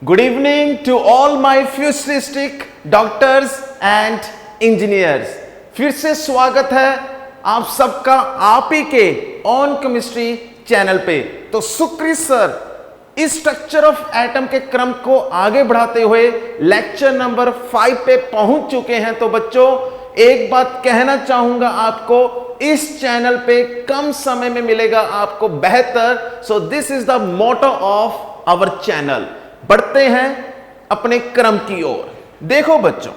Good evening to all my futuristic doctors and engineers। फिर से स्वागत है आप सबका आप ही के ऑन केमिस्ट्री चैनल पे। तो सुक्रित सर इस स्ट्रक्चर ऑफ एटम के क्रम को आगे बढ़ाते हुए लेक्चर नंबर 5 पे पहुंच चुके हैं। तो बच्चों एक बात कहना चाहूंगा आपको, इस चैनल पे कम समय में मिलेगा आपको बेहतर। So this is the motto of our channel. बढ़ते हैं अपने क्रम की ओर। देखो बच्चों,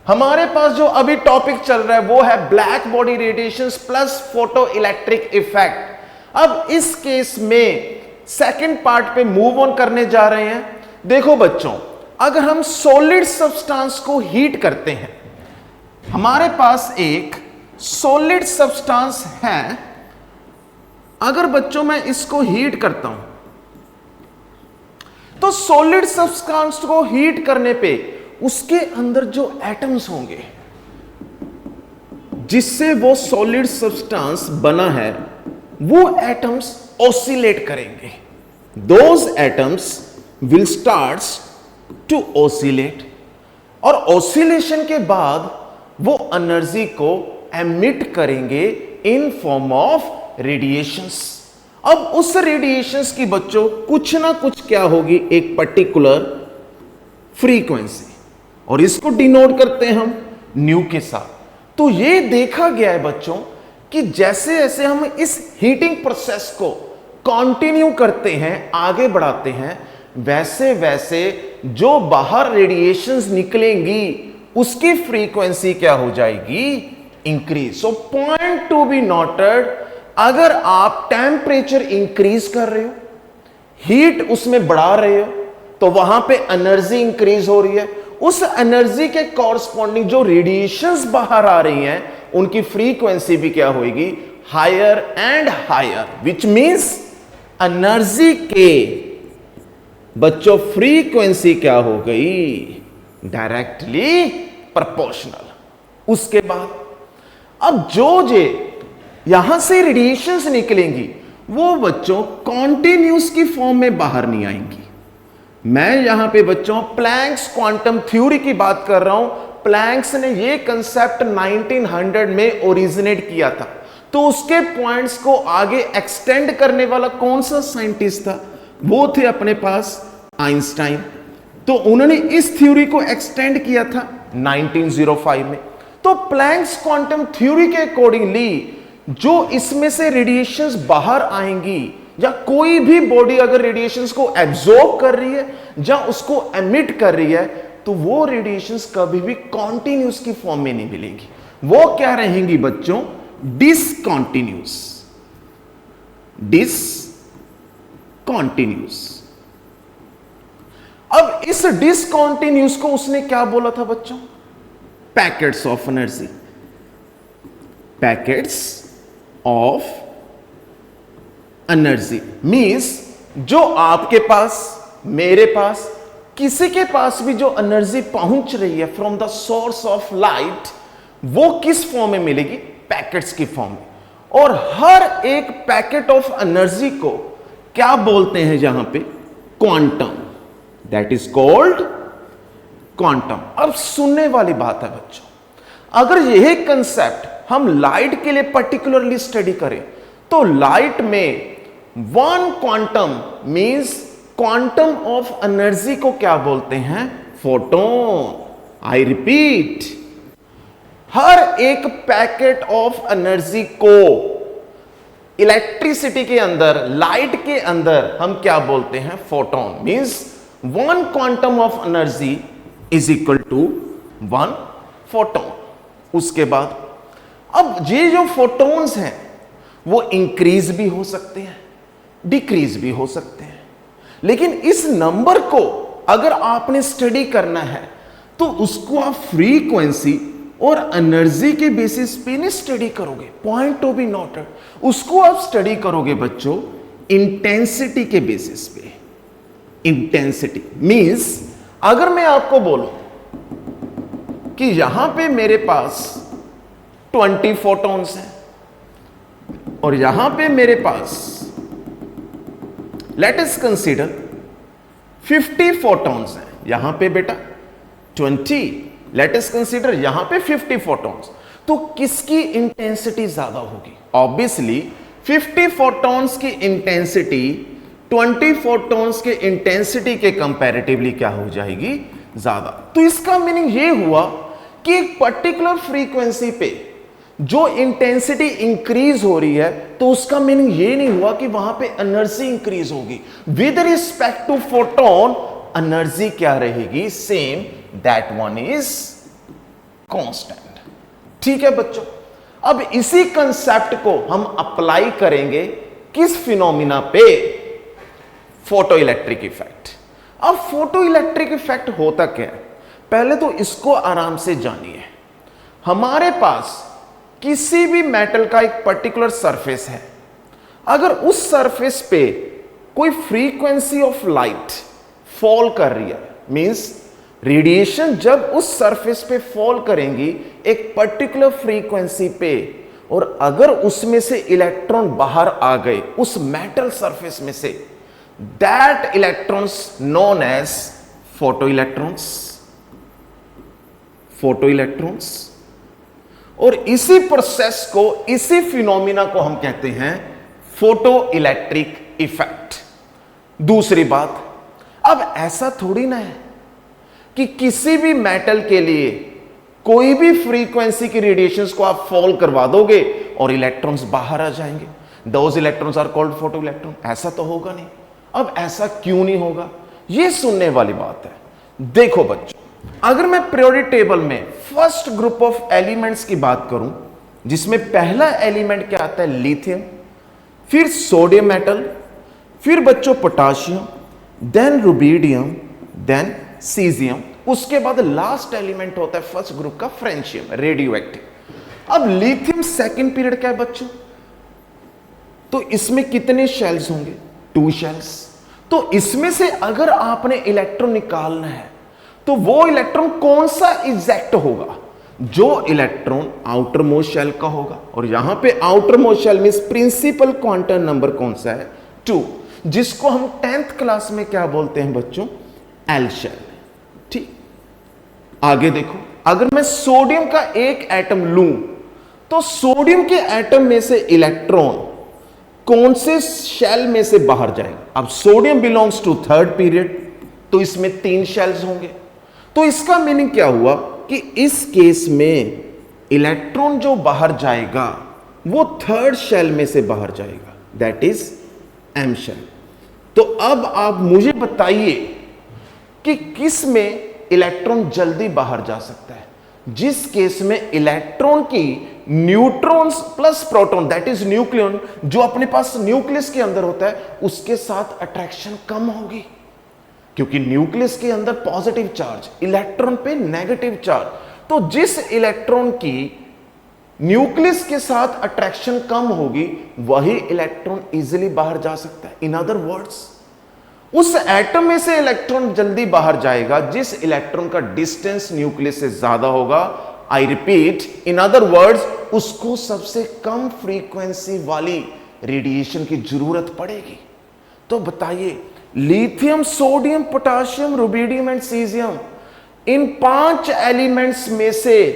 हमारे पास जो अभी टॉपिक चल रहा है वो है black body radiations plus photo electric effect. अब इस केस में सेकंड पार्ट पे मूव ऑन करने जा रहे हैं। देखो बच्चों, अगर हम सॉलिड सब्सटेंस को हीट करते हैं, हमारे पास एक सॉलिड सब्सटेंस है, अगर बच्चों मैं इसको हीट करता हूं तो सॉलिड सब्सटेंस को हीट करने पे उसके अंदर जो एटम्स होंगे जिससे वो सॉलिड सब्सटेंस बना है वो एटम्स ऑसिलेट करेंगे। Those atoms will starts to oscillate, और ऑसिलेशन के बाद वो एनर्जी को एमिट करेंगे इन फॉर्म ऑफ रेडिएशंस। अब उस रेडिएशंस की बच्चों कुछ ना कुछ क्या होगी, एक पर्टिकुलर फ्रीक्वेंसी, और इसको डिनोट करते हैं हम न्यू के साथ। तो ये देखा गया है बच्चों कि जैसे जैसे हम इस हीटिंग प्रोसेस को कंटिन्यू करते हैं, आगे बढ़ाते हैं, वैसे वैसे जो बाहर रेडिएशंस निकलेंगी उसकी फ्रीक्वेंसी क्या हो जाएगी, increase. So point to be noted, अगर आप टेम्परेचर इंक्रीज कर रहे हो, हीट उसमें बढ़ा रहे हो, तो वहां पे एनर्जी इंक्रीज हो रही है। उस एनर्जी के कॉरस्पॉन्डिंग जो रेडिएशंस बाहर आ रही हैं उनकी फ्रीक्वेंसी भी क्या होगी, higher and higher, which means energy के बच्चों फ्रीक्वेंसी क्या हो गई, डायरेक्टली प्रोपोर्शनल। उसके बाद अब जो यहां से रेडिएशंस निकलेंगी वो बच्चों कॉन्टिन्यूस की फॉर्म में बाहर नहीं आएंगी। मैं यहां पे बच्चों प्लैंक्स क्वांटम थ्योरी की बात कर रहा हूं। प्लैंक्स ने ये कंसेप्ट 1900 में ओरिजिनेट किया था। तो उसके पॉइंट्स को आगे एक्सटेंड करने वाला कौन सा साइंटिस्ट था, वो थे अपने पास आइंस्टाइन। तो उन्होंने इस थ्योरी को एक्सटेंड किया था 1905 में। तो प्लैंक्स क्वांटम थ्योरी के अकॉर्डिंगली जो इसमें से रेडिएशंस बाहर आएंगी, या कोई भी बॉडी अगर रेडिएशंस को एब्जॉर्ब कर रही है या उसको एमिट कर रही है, तो वो रेडिएशंस कभी भी कॉन्टिन्यूस की फॉर्म में नहीं मिलेंगी। वो क्या रहेंगी बच्चों, डिसकॉन्टिन्यूस। डिसकॉन्टिन्यूस। अब इस डिसकॉन्टिन्यूस को उसने क्या बोला था बच्चों, packets of energy. Packets of energy means जो आपके पास, मेरे पास, किसी के पास भी जो एनर्जी पहुंच रही है from the source of light, वो किस फॉर्म में मिलेगी, पैकेट्स की फॉर्म में। और हर एक पैकेट ऑफ एनर्जी को क्या बोलते हैं यहां पे, quantum. That is called quantum. अब सुनने वाली बात है बच्चों, अगर यही कंसेप्ट हम लाइट के लिए पर्टिकुलरली स्टडी करें तो लाइट में one quantum means quantum of energy को क्या बोलते हैं, फोटोन। आई रिपीट, हर एक पैकेट ऑफ एनर्जी को इलेक्ट्रिसिटी के अंदर, लाइट के अंदर हम क्या बोलते हैं, photon. Means one quantum of energy is equal to one photon. उसके बाद अब ये जो फोटॉन्स हैं वो इंक्रीज भी हो सकते हैं, डिक्रीज भी हो सकते हैं। लेकिन इस नंबर को अगर आपने स्टडी करना है तो उसको आप फ्रीक्वेंसी और एनर्जी के बेसिस पे नहीं स्टडी करोगे, पॉइंट टू बी नोटेड। उसको आप स्टडी करोगे बच्चों इंटेंसिटी के बेसिस पे। इंटेंसिटी मींस अगर मैं आपको बोलूं कि यहां पे मेरे पास 20 फोटॉन्स हैं और यहां पे मेरे पास लेट अस कंसीडर 50 फोटॉन्स हैं, यहां पे बेटा 20, लेट अस कंसीडर यहां पे 50 फोटॉन्स, तो किसकी इंटेंसिटी ज्यादा होगी? ऑब्वियसली 50 फोटॉन्स की इंटेंसिटी 20 फोटॉन्स के इंटेंसिटी के कंपैरेटिवली क्या हो जाएगी? ज्यादा। तो इसका मीनिंग ये हुआ कि एक पर्टिकुलर फ्रीक्वेंसी पे जो इंटेंसिटी इंक्रीज हो रही है, तो उसका मीनिंग ये नहीं हुआ कि वहां पे एनर्जी इंक्रीज होगी। With respect to photon energy क्या रहेगी? Same, that one is constant. ठीक है बच्चों, अब इसी कंसेप्ट को हम अप्लाई करेंगे किस फिनोमिना पे? Photo electric effect. अब फोटो इलेक्ट्रिक इफेक्ट होता क्या है, पहले तो इसको आराम से जानिए। हमारे पास किसी भी मेटल का एक पर्टिकुलर सरफेस है, अगर उस सरफेस पे कोई फ्रीक्वेंसी ऑफ लाइट फॉल कर रही है, मींस रेडिएशन जब उस सरफेस पे फॉल करेंगी एक पर्टिकुलर फ्रीक्वेंसी पे, और अगर उसमें से इलेक्ट्रॉन बाहर आ गए उस मेटल सरफेस में से, that electrons known as photo electrons. Photo electrons. और इसी प्रोसेस को, इसी फिनोमिना को हम कहते हैं फोटो इलेक्ट्रिक इफेक्ट। दूसरी बात, अब ऐसा थोड़ी ना है कि किसी भी मेटल के लिए कोई भी फ्रीक्वेंसी की रेडिएशंस को आप फॉल करवा दोगे और इलेक्ट्रॉन्स बाहर आ जाएंगे, those electrons are called photo electron. ऐसा तो होगा नहीं। अब ऐसा क्यों नहीं होगा, यह सुनने वाली बात है। देखो बच्चों, अगर मैं पीरियोडिक टेबल में फर्स्ट ग्रुप ऑफ एलिमेंट्स की बात करूं, जिसमें पहला एलिमेंट क्या आता है? लिथियम, फिर सोडियम मेटल, फिर बच्चों potassium, then rubidium, then caesium, उसके बाद लास्ट एलिमेंट होता है फर्स्ट ग्रुप का फ्रेंशियम, रेडियो एक्टिव। अब लिथियम सेकंड पीरियड क्या है बच्चों? तो इसमें कितने शेल्स होंगे? 2 शेल्स। तो इसमें से अगर आपने इलेक्ट्रॉन निकालना है तो वो इलेक्ट्रॉन कौन सा एग्जैक्ट होगा? जो इलेक्ट्रॉन आउटर मोस्ट शेल का होगा। और यहां पे outer most shell means principal quantum number कौन सा है? 2, जिसको हम 10th क्लास में क्या बोलते हैं बच्चों? L shell. ठीक, आगे देखो, अगर मैं सोडियम का एक एटम लूं तो सोडियम के एटम में से इलेक्ट्रॉन कौन से शेल में से बाहर जाएगा? अब sodium belongs to 3rd period, तो इसमें 3 शेल्स होंगे। तो इसका मीनिंग क्या हुआ कि इस केस में इलेक्ट्रॉन जो बाहर जाएगा वो 3rd शेल में से बाहर जाएगा, दैट इज एम शेल। तो अब आप मुझे बताइए कि किस में इलेक्ट्रॉन जल्दी बाहर जा सकता है? जिस केस में इलेक्ट्रॉन की neutrons plus proton, that is nucleon, जो अपने पास न्यूक्लियस के अंदर होता है, उसके साथ अट्रैक्शन कम होगी, क्योंकि न्यूक्लियस के अंदर पॉजिटिव चार्ज, इलेक्ट्रॉन पे नेगेटिव चार्ज। तो जिस इलेक्ट्रॉन की न्यूक्लियस के साथ अट्रैक्शन कम होगी, वही इलेक्ट्रॉन इजीली बाहर जा सकता है। इन अदर वर्ड्स, उस एटम में से इलेक्ट्रॉन जल्दी बाहर जाएगा जिस इलेक्ट्रॉन का डिस्टेंस न्यूक्लियस से ज्यादा होगा। I repeat, in other words, उसको सबसे कम फ्रीक्वेंसी वाली रेडिएशन की जरूरत पड़ेगी। तो बताइए, lithium, sodium, potassium, rubidium and caesium, in 5 elements में से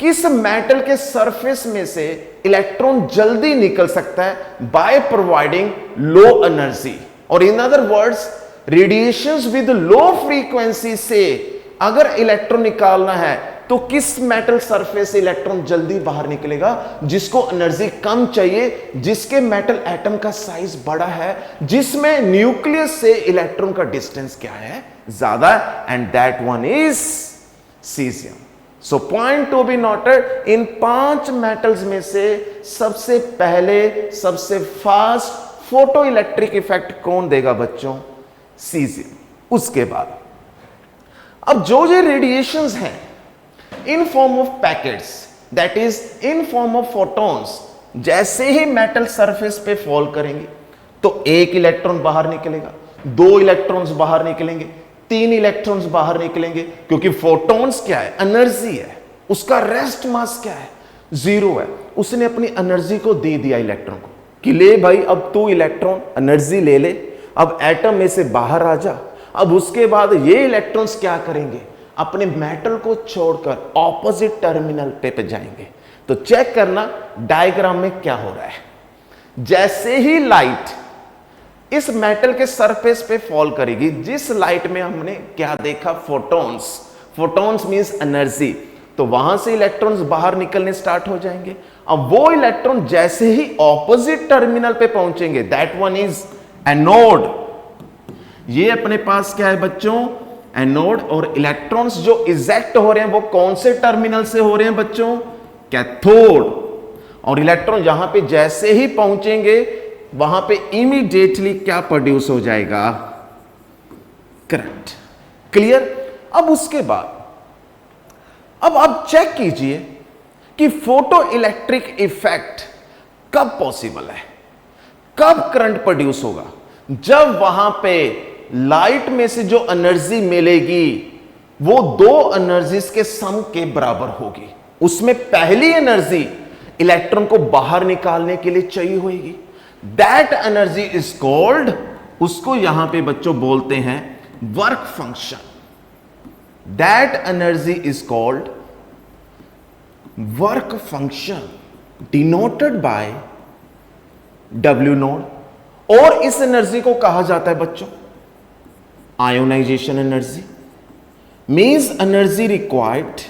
किस मेटल के सरफेस में से इलेक्ट्रॉन जल्दी निकल सकता है? By providing low energy. और in other words, radiations with low frequency से अगर इलेक्ट्रॉन निकालना है तो किस मेटल सरफेस से इलेक्ट्रॉन जल्दी बाहर निकलेगा? जिसको एनर्जी कम चाहिए, जिसके मेटल एटम का साइज बड़ा है, जिसमें न्यूक्लियस से इलेक्ट्रॉन का डिस्टेंस क्या है? ज्यादा, and that one is caesium. So point to be noted, in 5 metals में से सबसे पहले, सबसे फास्ट फोटो इलेक्ट्रिक इफेक्ट कौन देगा बच्चों? सीजियम। उसके बाद अब जो ये रेडिएशंस हैं इन form of packets, that is in form of photons, जैसे ही मेटल सरफेस पे फॉल करेंगे तो 1 इलेक्ट्रॉन बाहर निकलेगा, 2 इलेक्ट्रॉन्स बाहर निकलेंगे, 3 इलेक्ट्रॉन्स बाहर निकलेंगे, क्योंकि फोटॉन्स क्या है? एनर्जी है। उसका रेस्ट मास क्या है? 0 है। उसने अपनी एनर्जी को दे दिया इलेक्ट्रॉन को कि ले भाई, अब तू इलेक्ट्रॉन एनर्जी ले ले, अब एटम में से बाहर आ जा। अब उसके बाद ये इलेक्ट्रॉन्स क्या करेंगे, अपने मेटल को छोड़कर ऑपोजिट टर्मिनल पे जाएंगे। तो चेक करना डायग्राम में क्या हो रहा है। जैसे ही लाइट इस मेटल के सरफेस पे फॉल करेगी, जिस लाइट में हमने क्या देखा, फोटॉन्स, फोटॉन्स मींस एनर्जी, तो वहां से इलेक्ट्रॉन्स बाहर निकलने स्टार्ट हो जाएंगे। अब वो इलेक्ट्रॉन जैसे ही ऑपोजिट टर्मिनल पे पहुंचेंगे, दैट वन इज एनोड। ये अपने पास क्या है बच्चों, एनोड। और इलेक्ट्रॉन्स जो इजेक्ट हो रहे हैं वो कौन से टर्मिनल से हो रहे हैं बच्चों, कैथोड। और इलेक्ट्रॉन यहां पे जैसे ही पहुंचेंगे वहां पे इमीडिएटली क्या प्रोड्यूस हो जाएगा, करंट। क्लियर। अब उसके बाद अब आप चेक कीजिए कि फोटो इलेक्ट्रिक इफेक्ट कब पॉसिबल है, कब करंट प्रोड्यूस होगा, जब वहां पे लाइट में से जो एनर्जी मिलेगी वो दो एनर्जीज के सम के बराबर होगी। उसमें पहली एनर्जी इलेक्ट्रॉन को बाहर निकालने के लिए चाहिए होगी, दैट एनर्जी इज कॉल्ड, उसको यहां पे बच्चों बोलते हैं work function. That energy is called work function, denoted by W nought. और इस एनर्जी को कहा जाता है बच्चों ionization energy, means energy required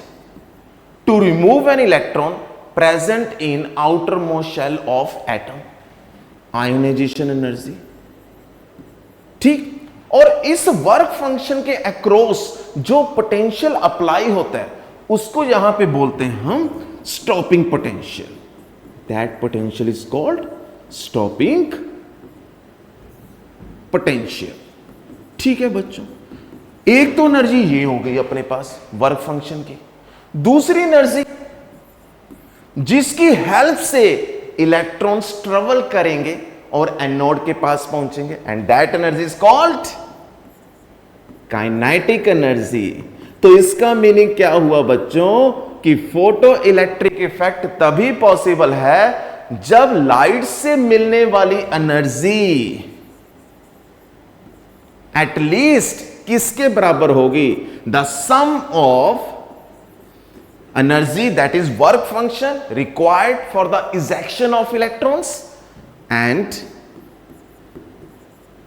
to remove an electron present in outer most shell of atom, ionization energy. ठीक। और इस वर्क फंक्शन के अक्रॉस जो पोटेंशियल अप्लाई होता है उसको यहां पे बोलते हैं हम stopping potential. That potential is called stopping potential. ठीक है बच्चों, एक तो एनर्जी ये हो गई अपने पास वर्क फंक्शन की। दूसरी एनर्जी जिसकी हेल्प से इलेक्ट्रॉन्स ट्रेवल करेंगे और एनोड के पास पहुंचेंगे, and that energy is called kinetic energy. तो इसका मीनिंग क्या हुआ बच्चों कि फोटो इलेक्ट्रिक इफेक्ट तभी पॉसिबल है जब लाइट से मिलने वाली एनर्जी एटलीस्ट किसके बराबर होगी, the sum of energy that is work function required for the ejection of electrons and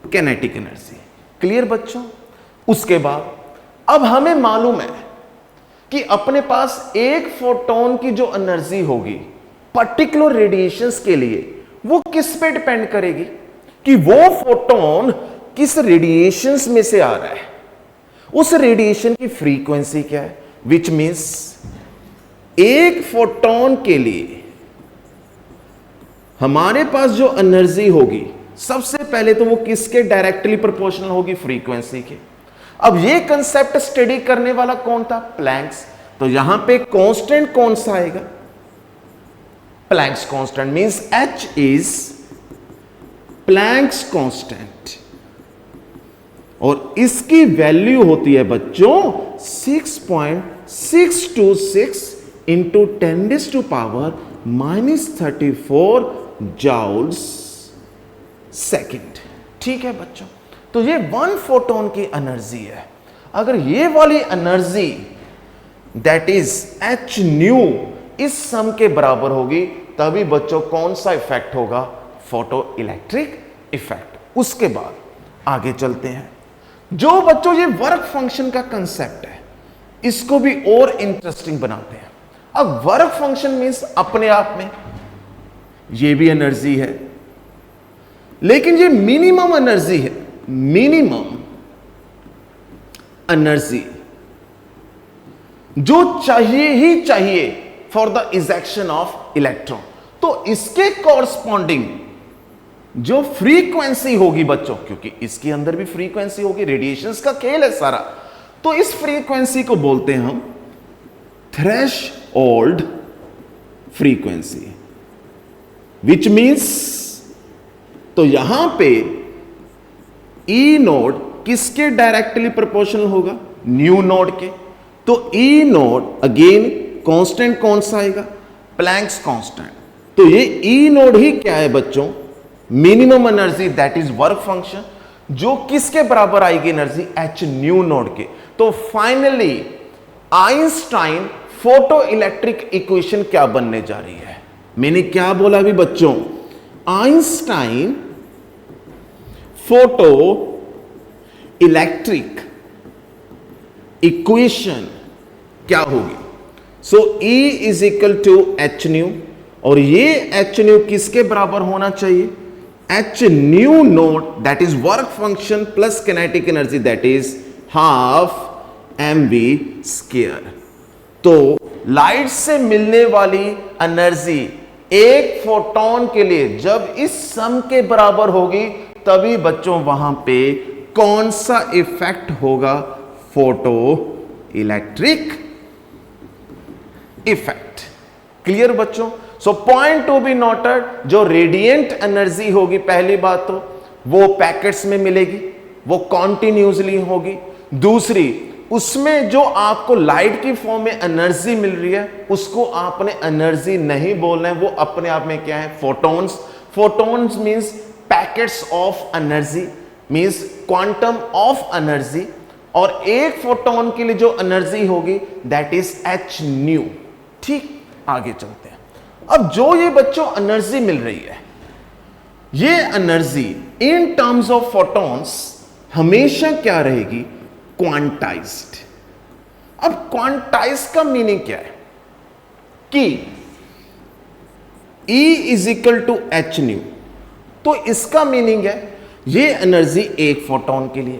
kinetic energy। Clear बच्चों। उसके बाद अब हमें मालूम है कि अपने पास एक फोटोन की जो एनर्जी होगी पर्टिकुलर रेडिएशंस के लिए वो किस पे डिपेंड करेगी कि वो फोटोन किस रेडिएशंस में से आ रहा है, उस रेडिएशन की फ्रीक्वेंसी क्या है, विच मीन्स एक फोटोन के लिए हमारे पास जो एनर्जी होगी सबसे पहले तो वो किसके डायरेक्टली प्रोपोर्शनल होगी, फ्रीक्वेंसी के। अब ये कंसेप्ट स्टडी करने वाला कौन था, प्लैंक्स। तो यहां पे कांस्टेंट कौन सा आएगा, Planck's constant, means H is Planck's constant और इसकी वैल्यू होती है बच्चों 6.626 into 10⁻⁻34 joules सेकेंड। ठीक है बच्चों। तो ये वन फोटोन की एनर्जी है। अगर ये वाली energy that is H new इस सम के बराबर होगी तभी बच्चों कौन सा इफेक्ट होगा, फोटो इलेक्ट्रिक इफेक्ट। उसके बाद आगे चलते हैं। जो बच्चों ये वर्क फंक्शन का कंसेप्ट है इसको भी और इंटरेस्टिंग बनाते हैं। अब वर्क फंक्शन मींस अपने आप में ये भी एनर्जी है, लेकिन ये मिनिमम एनर्जी है, मिनिमम एनर्जी जो चाहिए ही चाहिए for the ejection of electron. तो इसके कॉरस्पॉन्डिंग जो फ्रीक्वेंसी होगी बच्चों, क्योंकि इसके अंदर भी फ्रीक्वेंसी होगी, रेडिएशंस का खेल है सारा, तो इस फ्रीक्वेंसी को बोलते हैं हम थ्रेशोल्ड फ्रीक्वेंसी, विच मींस तो यहां पे ई नोड किसके डायरेक्टली प्रोपोर्शनल होगा, न्यू नोड के। तो ई नोड अगेन कांस्टेंट कौन सा आएगा, प्लैंक्स कांस्टेंट। तो ये ई नोड ही क्या है बच्चों, minimum energy that is work function. जो किसके बराबर आएगी एनर्जी, एच न्यू नॉट के। तो finally Einstein photo electric equation क्या बनने जा रही है, मैंने क्या बोला अभी बच्चों, आइंस्टाइन फोटो इलेक्ट्रिक इक्वेशन क्या होगी। So E is equal to H nu, और ये एच न्यू किसके बराबर होना चाहिए, H nu nought that is work function plus kinetic energy that is half mv square. तो लाइट से मिलने वाली एनर्जी एक फोटोन के लिए जब इस सम के बराबर होगी तभी बच्चों वहां पे कौन सा इफेक्ट होगा, फोटो इलेक्ट्रिक इफेक्ट। क्लियर बच्चों। So point to be noted, जो रेडिएंट एनर्जी होगी पहली बात तो वो पैकेट्स में मिलेगी, वो कॉन्टिन्यूसली होगी। दूसरी, उसमें जो आपको लाइट की फॉर्म में एनर्जी मिल रही है उसको आपने एनर्जी नहीं बोलना है, वो अपने आप में क्या है, photons. Photons means packets of energy, means quantum of energy. और एक फोटोन के लिए जो एनर्जी होगी दैट इज एच न्यू। ठीक, आगे चलते हैं। अब जो ये बच्चों एनर्जी मिल रही है, ये energy in terms of photons हमेशा क्या रहेगी, क्वांटाइज्ड। अब क्वांटाइज्ड का मीनिंग क्या है कि E is equal to H nu, तो इसका मीनिंग है ये एनर्जी एक फोटोन के लिए,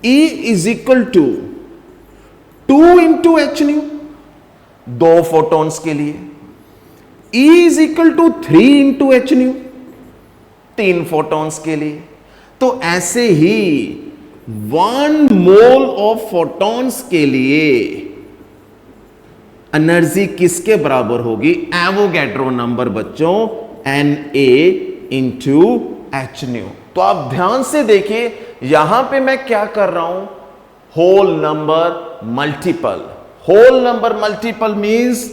E is equal to 2 into H nu, 2 photons के लिए, E is equal to 3 into H nu, 3 photons के लिए। तो ऐसे ही 1 मोल ऑफ फोटॉन्स के लिए एनर्जी किसके बराबर होगी, एवोगैड्रो नंबर बच्चों, Na इंटू एच न्यू। तो आप ध्यान से देखिए यहां पे मैं क्या कर रहा हूं, whole number multiple. Whole number multiple means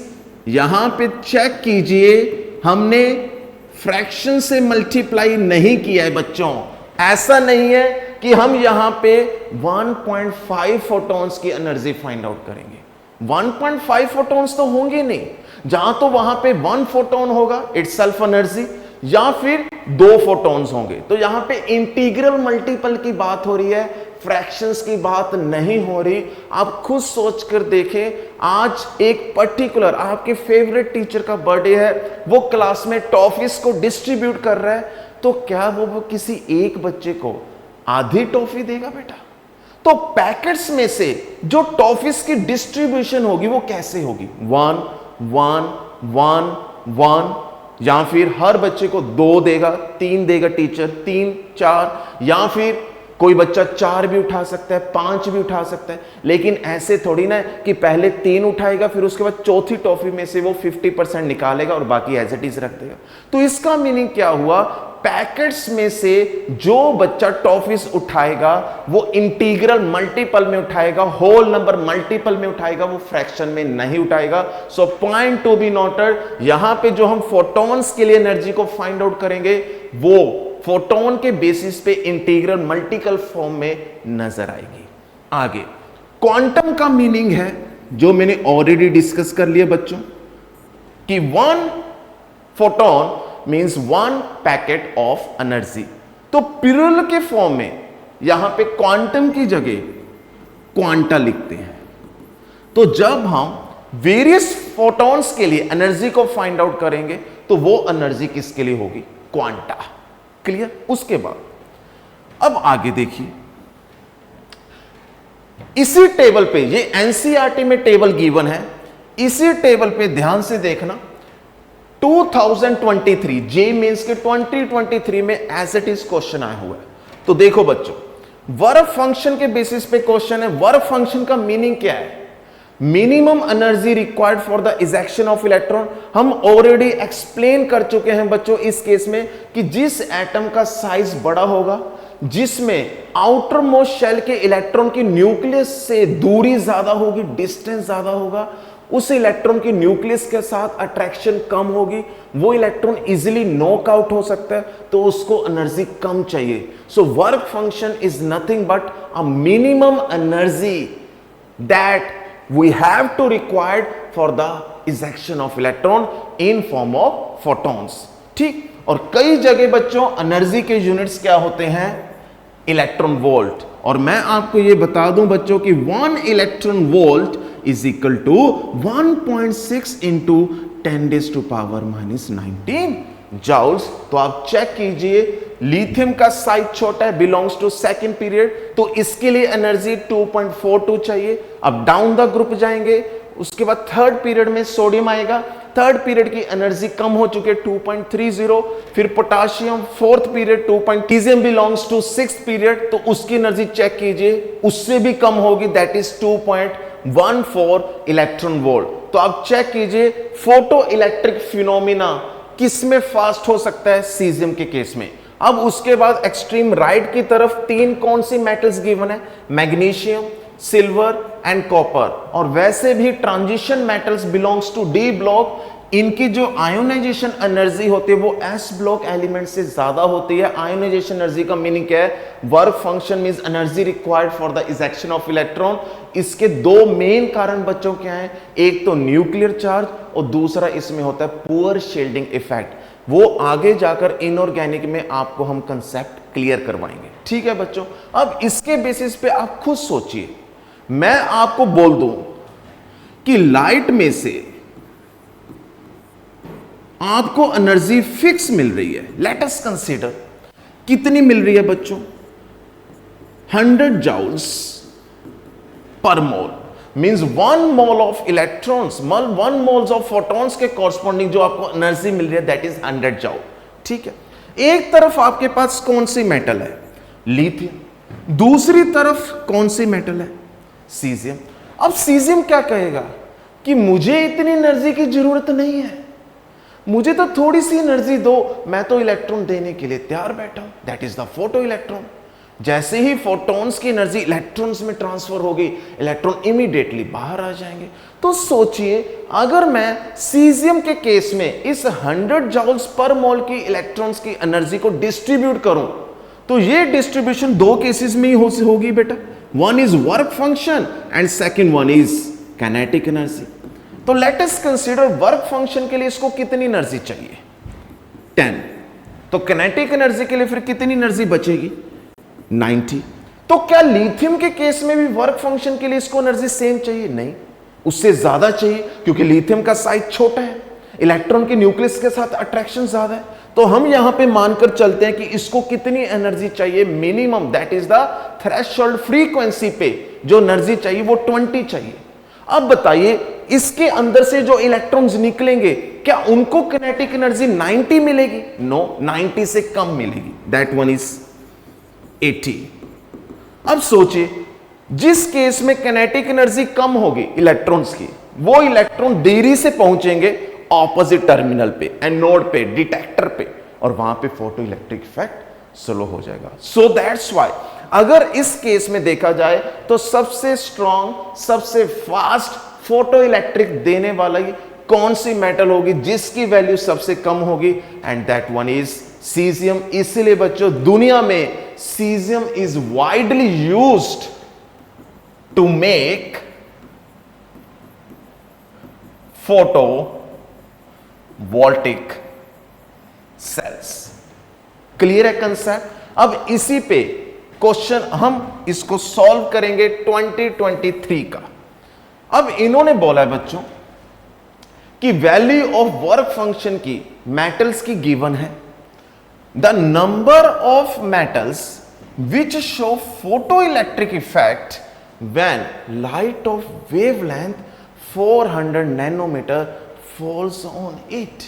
यहां पे चेक कीजिए हमने फ्रैक्शन से मल्टीप्लाई नहीं किया है बच्चों। ऐसा नहीं है कि हम यहां पे 1.5 फोटॉन्स की एनर्जी फाइंड आउट करेंगे। 1.5 फोटॉन्स तो होंगे नहीं, जहां तो वहां पे 1 फोटॉन होगा इट्स सेल्फ एनर्जी, या फिर 2 फोटॉन्स होंगे। तो यहां पे इंटीग्रल मल्टीपल की बात हो रही है, फ्रैक्शंस की बात नहीं हो रही। आप खुद सोच कर देखें, आज एक पर्टिकुलर आपके फेवरेट टीचर का बर्थडे है, वो क्लास में टॉफीज को डिस्ट्रीब्यूट कर रहा है, तो क्या वो किसी एक बच्चे को आधी टॉफी देगा बेटा? तो पैकेट्स में से जो टॉफीज की डिस्ट्रीब्यूशन होगी वो कैसे होगी, 1 1 1 1, या फिर हर बच्चे को 2 देगा, 3 देगा टीचर, 3 4, या फिर कोई बच्चा 4 भी उठा सकता है, 5 भी उठा सकता है। लेकिन ऐसे थोड़ी ना कि पहले 3 उठाएगा फिर उसके बाद चौथी टॉफी में से वो 50% निकालेगा और बाकी एज इट इज रख देगा। तो इसका मीनिंग क्या हुआ, पैकेट्स में से जो बच्चा टॉफीज उठाएगा वो इंटीग्रल मल्टीपल में उठाएगा, होल नंबर मल्टीपल में उठाएगा, वो फ्रैक्शन में नहीं उठाएगा। So point to be noted, यहां पे जो हम फोटॉन्स के लिए एनर्जी को फाइंड आउट करेंगे वो फोटोन के बेसिस पे इंटीग्रल मल्टीपल फॉर्म में नजर आएगी। आगे क्वांटम का मीनिंग है जो मैंने ऑलरेडी डिस्कस कर लिया बच्चों, कि 1 photon means 1 packet of energy. तो प्लूरल के फॉर्म में यहां पे क्वांटम की जगह क्वांटा लिखते हैं। तो जब हम वेरियस फोटॉन्स के लिए एनर्जी को फाइंड आउट करेंगे तो वो एनर्जी किसके लिए होगी, क्वांटा। क्लियर। उसके बाद अब आगे देखिए, इसी टेबल पे, ये एनसीईआरटी में टेबल गिवन है, इसी टेबल पे ध्यान से देखना, 2023 जे मींस के 2023 में एज इट इज क्वेश्चन आया हुआ है। तो देखो बच्चों, वर्क फंक्शन के बेसिस पे क्वेश्चन है। वर्क फंक्शन का मीनिंग क्या है, minimum energy required for the ejection of electron. हम ऑलरेडी एक्सप्लेन कर चुके हैं बच्चों इस केस में कि जिस एटम का साइज बड़ा होगा, जिसमें आउटर मोस्ट शेल के इलेक्ट्रॉन की न्यूक्लियस से दूरी ज्यादा होगी, डिस्टेंस ज्यादा होगा, उस इलेक्ट्रॉन की न्यूक्लियस के साथ अट्रैक्शन कम होगी, वो इलेक्ट्रॉन इजीली नॉकआउट हो सकता है, तो उसको एनर्जी कम चाहिए. So work function is nothing but a minimum energy that we have to required for the ejection of electron in form of photons. ठीक. और कई जगह बच्चों एनर्जी के यूनिट्स क्या होते हैं? Electron volt. और मैं आपको यह बता दूं बच्चों कि 1 electron volt is equal to 1.6 into 10⁻⁻19 joules. तो आप चेक कीजिए, लिथियम का साइज छोटा है, बिलोंग्स टू सेकंड पीरियड, तो इसके लिए एनर्जी 2.42 चाहिए. अब डाउन द ग्रुप जाएंगे, उसके बाद थर्ड पीरियड में सोडियम आएगा, थर्ड पीरियड की एनर्जी कम हो चुकी है 2.30. फिर potassium fourth period 2.30 belongs to sixth period, तो उसकी एनर्जी चेक कीजिए, उससे भी कम होगी, दैट इज 2.14 इलेक्ट्रॉन वोल्ट. तो आप चेक कीजिए फोटो इलेक्ट्रिक फिनोमिना किसमें फास्ट हो सकता है? सीजियम के केस में. अब उसके बाद एक्सट्रीम राइट की तरफ तीन कौन सी मेटल्स गिवन है? Magnesium, silver and copper. और वैसे भी transition metals belongs to D block, इनकी जो आयोनाइजेशन एनर्जी होती है वो एस ब्लॉक एलिमेंट से ज्यादा होती है. आयोनाइजेशन एनर्जी का मीनिंग क्या है? Work function means energy required for the ejection of electron. इसके दो मेन कारण बच्चों क्या हैं? एक तो न्यूक्लियर चार्ज और दूसरा इसमें होता है पुअर शील्डिंग इफेक्ट. वो आगे जाकर इनऑर्गेनिक में आपको हम कंसेप्ट क्लियर करवाएंगे. ठीक है बच्चों. अब इसके बेसिस पे आप खुद सोचिए, मैं आपको बोल दूं कि लाइट में से आपको एनर्जी फिक्स मिल रही है. लेट अस कंसीडर कितनी मिल रही है बच्चों? 100 joules per mole, means 1 mole of electrons, 1 moles of photons के कॉरस्पॉन्डिंग जो आपको एनर्जी मिल रही है दैट इज 100 जूल. ठीक है. एक तरफ आपके पास कौन सी मेटल है? लिथियम. दूसरी तरफ कौन सी मेटल है? सीजियम. अब सीजियम क्या कहेगा कि मुझे इतनी एनर्जी की जरूरत नहीं है, मुझे तो थोड़ी सी एनर्जी दो, मैं तो इलेक्ट्रॉन देने के लिए तैयार बैठा हूं. That is the photo electron. जैसे ही फोटॉन्स की एनर्जी इलेक्ट्रॉन्स में ट्रांसफर होगी, इलेक्ट्रॉन इमीडिएटली बाहर आ जाएंगे. तो सोचिए, अगर मैं सीजियम के केस में इस 100 जूल्स पर मोल की इलेक्ट्रॉन्स की एनर्जी को डिस्ट्रीब्यूट करूं, तो ये डिस्ट्रीब्यूशन दो केसेस में ही होगी बेटा. One is work function and second one is kinetic energy. तो let us consider work function के लिए इसको कितनी एनर्जी चाहिए? 10. तो काइनेटिक एनर्जी के लिए फिर कितनी एनर्जी बचेगी? 90. तो क्या लिथियम के केस में भी वर्क फंक्शन के लिए इसको एनर्जी सेम चाहिए? नहीं, उससे ज्यादा चाहिए, क्योंकि लिथियम का साइज छोटा है, इलेक्ट्रॉन के न्यूक्लियस के साथ अट्रैक्शन ज्यादा है. तो हम यहां पे मानकर चलते हैं कि इसको कितनी एनर्जी चाहिए? Minimum, that is the threshold frequency पे जो एनर्जी चाहिए वो 20 चाहिए. अब बताइए, इसके अंदर से जो इलेक्ट्रॉन्स निकलेंगे क्या उनको काइनेटिक एनर्जी 90 मिलेगी? नो, 90 से कम मिलेगी, दैट वन इज 80. अब सोचिए, जिस केस में काइनेटिक एनर्जी कम होगी इलेक्ट्रॉन्स की, वो इलेक्ट्रॉन देरी से पहुंचेंगे ऑपोजिट टर्मिनल पे, एनोड पे, डिटेक्टर पे, और वहां पे फोटो इलेक्ट्रिक इफेक्ट स्लो हो जाएगा. सो दैट्स व्हाई अगर इस केस में देखा जाए तो सबसे स्ट्रॉन्ग, सबसे फास्ट फोटो इलेक्ट्रिक देने वाला कौन सी मेटल होगी जिसकी वैल्यू सबसे कम होगी? And that one is caesium. इसलिए बच्चों दुनिया में caesium is widely used to make photo voltaic cells. Clear है कंसेप्ट? अब इसी पे क्वेश्चन हम इसको सॉल्व करेंगे 2023 का. अब इन्होंने बोला है बच्चों कि वैल्यू ऑफ वर्क फंक्शन की मेटल्स की गिवन है. The number of metals which show photo electric effect when light of wavelength 400 nanometre falls on it.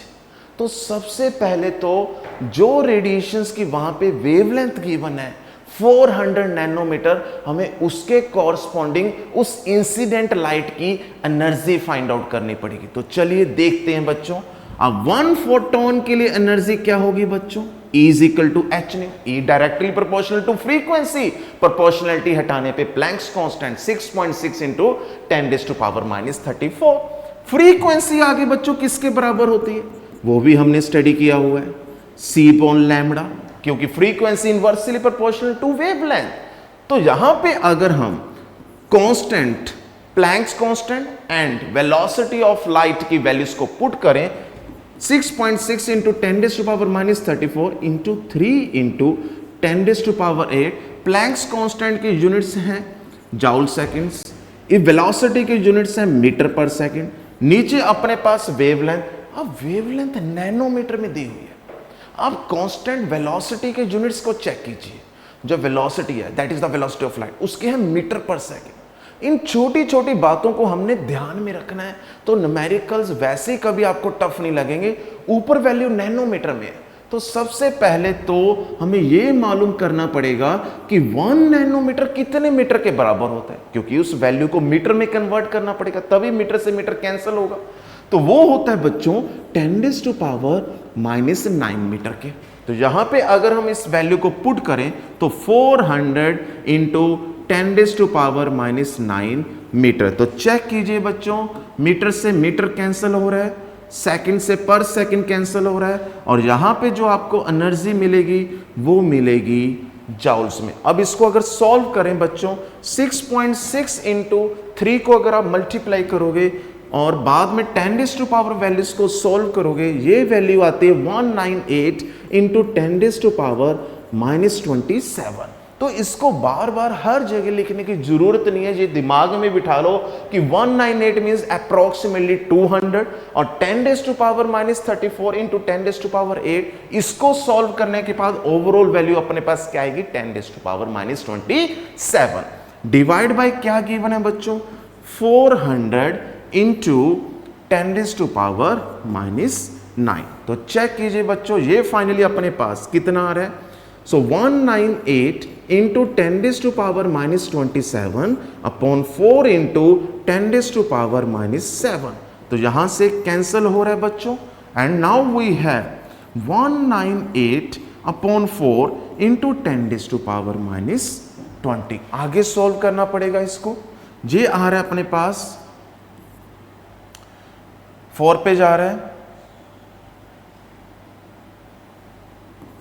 तो सबसे पहले तो जो रेडिएशंस की वहां पे वेवलेंथ गिवन है 400 नैनोमीटर, हमें उसके कॉरस्पॉन्डिंग उस इंसिडेंट लाइट की एनर्जी फाइंड आउट करनी पड़ेगी. तो चलिए देखते हैं बच्चों. अब 1 फोटोन के लिए एनर्जी क्या होगी बच्चों? E is equal to H nu. E directly proportional to frequency. Proportionality हटाने पे प्लैंक्स कांस्टेंट 6.6 इंटू 10⁻⁻34. फ्रीक्वेंसी आगे बच्चों किसके बराबर होती है, वो भी हमने स्टडी किया हुआ है, c अपॉन लैम्बडा, क्योंकि frequency inversely proportional to wavelength. तो यहां पे अगर हम constant, Planck's constant and velocity of light की वैल्यूज को पुट करें, 6.6 into 10⁻³ into 3 into 10⁸, Planck's constant के यूनिट्स हैं जाउल सेकंड्स, वेलोसिटी के यूनिट्स हैं मीटर पर सेकंड, नीचे अपने पास वेवलेंथ, अब वेवलेंथ नैनोमीटर में दी हुई है। अब कांस्टेंट वेलोसिटी के यूनिट्स को चेक कीजिए, जो वेलोसिटी है that is the velocity of light, उसके हैं मीटर पर सेकंड। इन छोटी छोटी बातों को हमने ध्यान में रखना है, तो न्यूमेरिकल्स वैसे कभी आपको टफ नहीं लगेंगे। ऊपर वैल्यू नैनोमीटर में है, तो सबसे पहले तो हमें यह मालूम करना पड़ेगा कि 1 नैनोमीटर कितने मीटर के बराबर होता है, क्योंकि उस वैल्यू को मीटर में कन्वर्ट करना पड़ेगा, तभी मीटर से मीटर कैंसिल होगा। तो वो होता है बच्चों 10⁻⁹ मीटर के। तो यहां पे अगर हम इस वैल्यू को पुट करें तो 400 इंटू 10⁻⁹ मीटर। तो चेक कीजिए बच्चों, मीटर से मीटर कैंसिल हो रहा है, सेकंड से पर सेकंड कैंसिल हो रहा है, और यहां पे जो आपको एनर्जी मिलेगी वो मिलेगी जाउल्स में। अब इसको अगर सॉल्व करें बच्चों, 6.6 इंटू 3 को अगर आप मल्टीप्लाई करोगे और बाद में 10⁻⁴ वैल्यूज को सॉल्व करोगे, ये वैल्यू आती है 198 इंटू 10⁻⁻27। तो इसको बार बार हर जगह लिखने की जरूरत नहीं है, ये दिमाग में बिठा लो कि 198 मींस अप्रोक्सीमेटली 200 और 10⁻⁻34 इंटू 10⁸, इसको सॉल्व करने के बाद ओवरऑल वैल्यू अपने पास क्या आएगी 10⁻⁻27 डिवाइड बाय क्या गिवन है बच्चों 400 इंटू 10⁻⁹। तो चेक कीजिए बच्चों, ये फाइनली अपने पास कितना आ रहा है, सो 198 इंटू 10⁻⁻27 अपॉन 4 इंटू 10⁻⁻7। तो यहां से कैंसिल हो रहा है बच्चों, and now we have 198 upon 4 into 10⁻⁻20। आगे सॉल्व करना पड़ेगा इसको, ये आ रहा है अपने पास 4 पे जा रहा है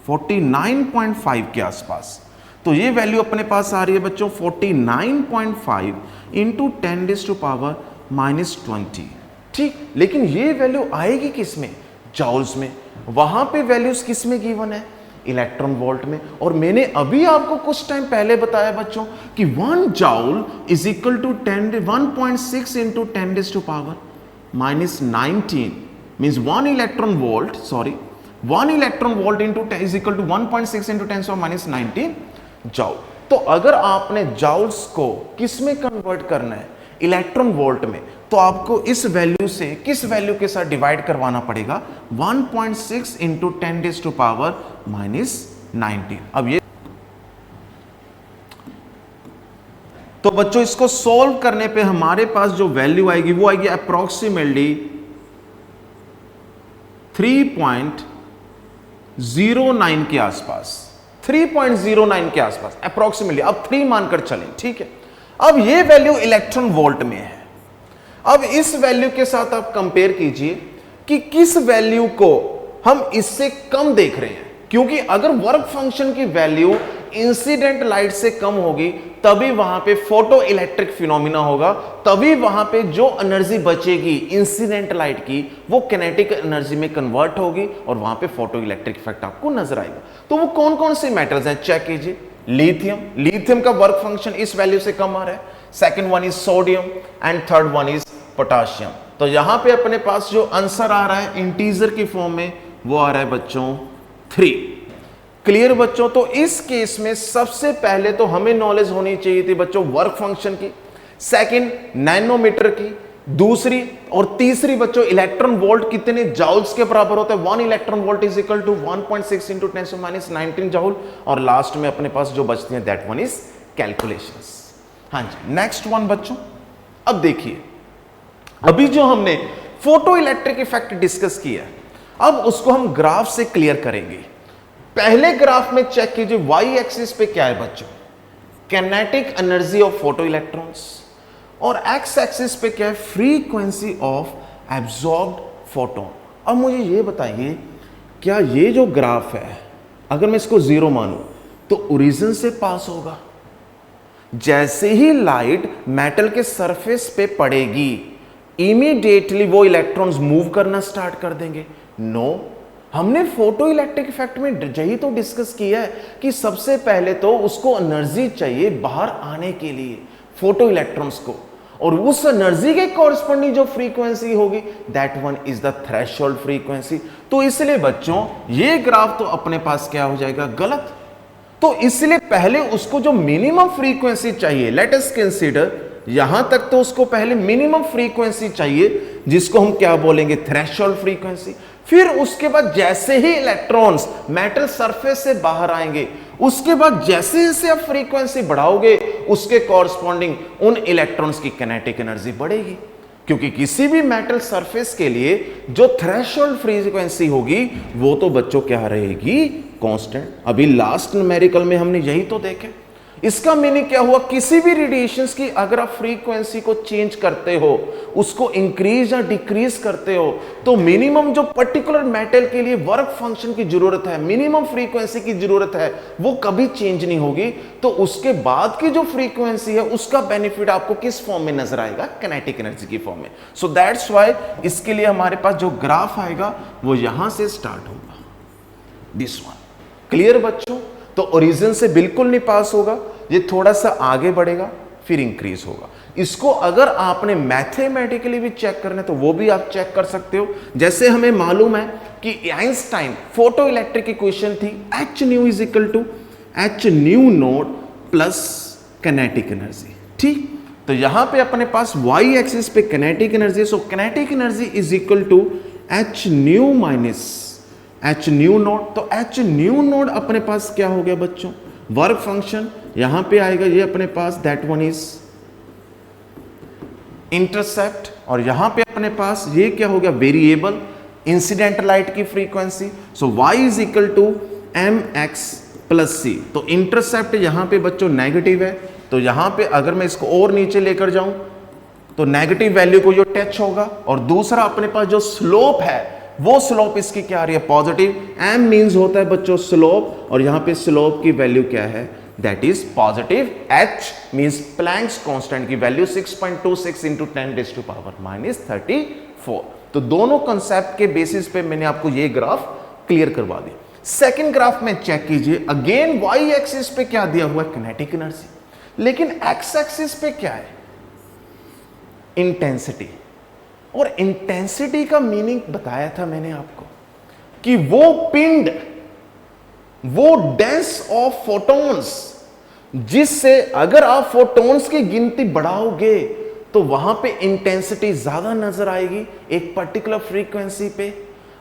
49.5 के आसपास। तो ये वैल्यू अपने पास आ रही है बच्चों 49.5 इंटू 10⁻⁻20। ठीक, लेकिन ये वैल्यू आएगी किस में, जाउल्स में। वहां पे वैल्यूज किस में गिवन है, इलेक्ट्रॉन वोल्ट में। और मैंने अभी आपको कुछ टाइम पहले बताया बच्चों कि 1 joule is equal to 1.6 into 10⁻⁻19 means 1 electron volt, sorry 1 electron volt into is equal to 1.6 into 10⁻⁻19 joule. तो अगर आपने जाउल्स को किस में कन्वर्ट करना है, इलेक्ट्रॉन वोल्ट में, तो आपको इस वैल्यू से किस वैल्यू के साथ डिवाइड करवाना पड़ेगा 1.6 इंटू 10⁻⁻19। अब ये तो बच्चों इसको सॉल्व करने पे हमारे पास जो वैल्यू आएगी वो आएगी अप्रोक्सीमेटली 3.09 के आसपास, 3.09 के आसपास अप्रोक्सीमेटली। अब 3 मानकर चलें, ठीक है। अब ये वैल्यू इलेक्ट्रॉन वोल्ट में है। अब इस वैल्यू के साथ आप कंपेयर कीजिए कि किस वैल्यू को हम इससे कम देख रहे हैं, क्योंकि अगर वर्क फंक्शन की वैल्यू इंसिडेंट लाइट से कम होगी तभी वहां पे फोटो इलेक्ट्रिक फिनोमिना होगा, तभी वहां पे जो एनर्जी बचेगी इंसिडेंट लाइट की वो किनेटिक एनर्जी में कन्वर्ट होगी और वहां पे फोटो इलेक्ट्रिक इफेक्ट आपको नजर आएगा। तो वो कौन कौन से मेटल्स हैं चेक कीजिए। लिथियम का वर्क फंक्शन इस वैल्यू से कम आ रहा है, second one is sodium and third one is potassium. तो यहां पे अपने पास जो आंसर आ रहा है इंटीजर की फॉर्म में वो आ रहा है बच्चों 3। क्लियर बच्चों। तो इस केस में सबसे पहले तो हमें नॉलेज होनी चाहिए थी बच्चों वर्क फंक्शन की, सेकंड नैनोमीटर की, दूसरी और तीसरी बच्चों इलेक्ट्रॉन वोल्ट कितने जाउल्स के बराबर होता है, 1 electron volt is equal to 1.6 into 10⁻⁻19 joule. और लास्ट में अपने पास जो बचती है दैट वन इज कैलकुलेशंस। हाँ जी, नेक्स्ट वन बच्चों। अब देखिए, अभी जो हमने फोटो इलेक्ट्रिक इफेक्ट डिस्कस किया, अब उसको हम ग्राफ से क्लियर करेंगे। पहले ग्राफ में चेक कीजिए, वाई एक्सिस पे क्या है बच्चों, kinetic energy of photo electrons, और एक्स एक्सिस पे क्या है, फ्रीक्वेंसी ऑफ एब्जॉर्ब्ड फोटोन। अब मुझे ये बताइए, क्या ये जो ग्राफ है अगर मैं इसको 0 मानूं तो ओरिजिन से पास होगा? जैसे ही लाइट मेटल के सरफेस पे पड़ेगी इमीडिएटली वो इलेक्ट्रॉन्स मूव करना स्टार्ट कर देंगे? नो। हमने फोटो इलेक्ट्रिक इफेक्ट में यही तो डिस्कस किया है कि सबसे पहले तो उसको एनर्जी चाहिए बाहर आने के लिए, फोटो इलेक्ट्रॉन्स को, और उस एनर्जी के कॉरस्पॉन्डिंग जो फ्रीक्वेंसी होगी that one is the threshold frequency. तो इसलिए बच्चों ये ग्राफ तो अपने पास क्या हो जाएगा? गलत। तो इसलिए पहले उसको जो मिनिमम फ्रीक्वेंसी चाहिए, लेट अस कंसीडर, यहां तक तो उसको पहले मिनिमम फ्रीक्वेंसी चाहिए जिसको हम क्या बोलेंगे? Threshold frequency. फिर उसके बाद जैसे ही इलेक्ट्रॉन्स मेटल सरफेस से बाहर आएंगे उसके बाद जैसे जैसे आप फ्रीक्वेंसी बढ़ाओगे उसके कॉरस्पॉन्डिंग उन इलेक्ट्रॉन्स की काइनेटिक एनर्जी बढ़ेगी, क्योंकि किसी भी मेटल सरफेस के लिए जो थ्रेशोल्ड फ्रीक्वेंसी होगी वो तो बच्चों क्या रहेगी? कांस्टेंट। अभी लास्ट न्यूमेरिकल में हमने यही तो देखे। इसका मीनिंग क्या हुआ? किसी भी रेडिएशंस की अगर आप फ्रीक्वेंसी को चेंज करते हो, उसको इंक्रीज या डिक्रीज करते हो, तो मिनिमम जो पर्टिकुलर मेटल के लिए वर्क फंक्शन की जरूरत है, मिनिमम फ्रीक्वेंसी की जरूरत है, वो कभी चेंज नहीं होगी। तो उसके बाद की जो फ्रीक्वेंसी है उसका बेनिफिट आपको किस फॉर्म में नजर आएगा? काइनेटिक एनर्जी की फॉर्म में। सो दैट्स व्हाई इसके लिए हमारे पास जो ग्राफ आएगा वो यहां से स्टार्ट होगा, दिस वन। क्लियर बच्चों? तो ओरिजिन से बिल्कुल नहीं पास होगा, ये थोड़ा सा आगे बढ़ेगा फिर इंक्रीज होगा। इसको अगर आपने मैथमेटिकली भी चेक करना है तो वो भी आप चेक कर सकते हो। जैसे हमें मालूम है कि आइंस्टाइन फोटो इलेक्ट्रिक इक्वेशन थी H nu is equal to H nu nought plus kinetic energy. ठीक, तो यहां पे अपने पास y एक्सिस पे kinetic energy, so kinetic energy is equal to H nu minus H nu nought. तो H nu nought अपने पास क्या हो गया बच्चों? वर्क फंक्शन यहां पे आएगा ये अपने पास, दैट वन इज इंटरसेप्ट, और यहां पे अपने पास ये क्या हो गया? वेरिएबल इंसिडेंट लाइट की frequency. So y is equal to mx plus C. तो इंटरसेप्ट यहां पे बच्चों नेगेटिव है, तो यहां पे अगर मैं इसको और नीचे लेकर जाऊं तो नेगेटिव वैल्यू को जो टच होगा, और दूसरा अपने पास जो स्लोप है वो स्लोप इसकी क्या आ रही है? पॉजिटिव। m मींस होता है बच्चों स्लोप, और यहां पे स्लोप की वैल्यू क्या है? That is positive. h means Planck's constant की वैल्यू 6.26 इंटू 10⁻34। तो दोनों कंसेप्ट के बेसिस पे मैंने आपको ये ग्राफ क्लियर करवा दिया। सेकंड ग्राफ में चेक कीजिए, अगेन y एक्सिस पे क्या दिया हुआ है? काइनेटिक एनर्जी, लेकिन x एक्सिस पे क्या है? इंटेंसिटी। और इंटेंसिटी का मीनिंग बताया था मैंने आपको कि वो पिंड, वो डेंस ऑफ फोटॉन्स, जिससे अगर आप फोटॉन्स की गिनती बढ़ाओगे तो वहां पे इंटेंसिटी ज्यादा नजर आएगी एक पर्टिकुलर फ्रीक्वेंसी पे।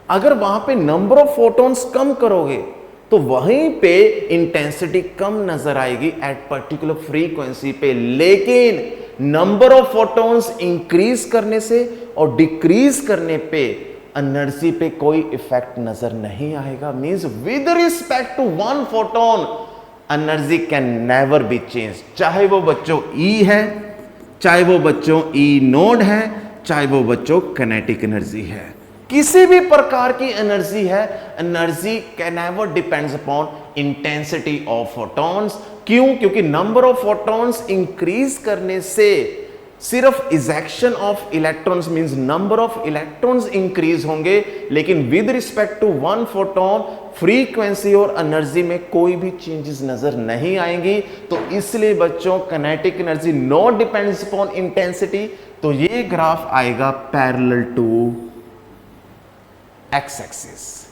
अगर वहां पे नंबर ऑफ फोटॉन्स कम करोगे तो वहीं पे इंटेंसिटी कम नजर आएगी एट पर्टिकुलर फ्रीक्वेंसी पे। लेकिन नंबर ऑफ फोटॉन्स इंक्रीज करने से और डिक्रीज करने पे एनर्जी पे कोई इफेक्ट नजर नहीं आएगा। Means with respect to one photon energy can never be change, चाहे वो बच्चों E है, चाहे वो बच्चों E नोड है, चाहे वो बच्चों काइनेटिक एनर्जी है, किसी भी प्रकार की एनर्जी है, energy can never depends upon intensity of photons. क्यों? क्योंकि नंबर ऑफ फोटॉन्स इंक्रीज करने से सिर्फ ejection of electrons means number of electrons increase होंगे, लेकिन with respect to one photon frequency और एनर्जी में कोई भी चेंजेस नजर नहीं आएंगी। तो इसलिए बच्चों kinetic energy not depends upon intensity. तो ये ग्राफ आएगा parallel to X axis.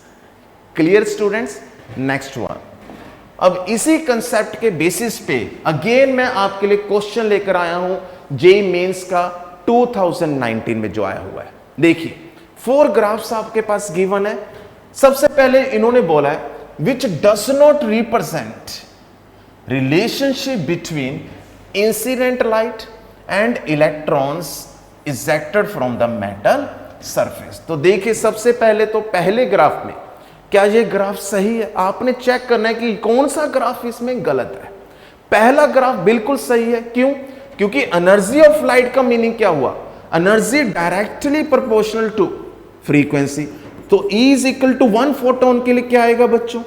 Clear students? Next one. अब इसी कंसेप्ट के बेसिस पे अगेन मैं आपके लिए क्वेश्चन लेकर आया हूं जेईई मेंस का 2019 में जो आया हुआ है। देखिए 4 ग्राफ्स आपके पास गिवन है। सबसे पहले इन्होंने बोला है विच does not represent relationship between incident light and electrons ejected from the metal surface. तो देखिए सबसे पहले तो पहले ग्राफ में क्या ये ग्राफ सही है? आपने चेक करना है कि कौन सा ग्राफ इसमें गलत है। पहला ग्राफ बिल्कुल सही है। क्यों? क्योंकि एनर्जी ऑफ लाइट का मीनिंग क्या हुआ? Energy directly proportional to frequency. तो E is equal to 1 photon के लिए क्या आएगा बच्चों,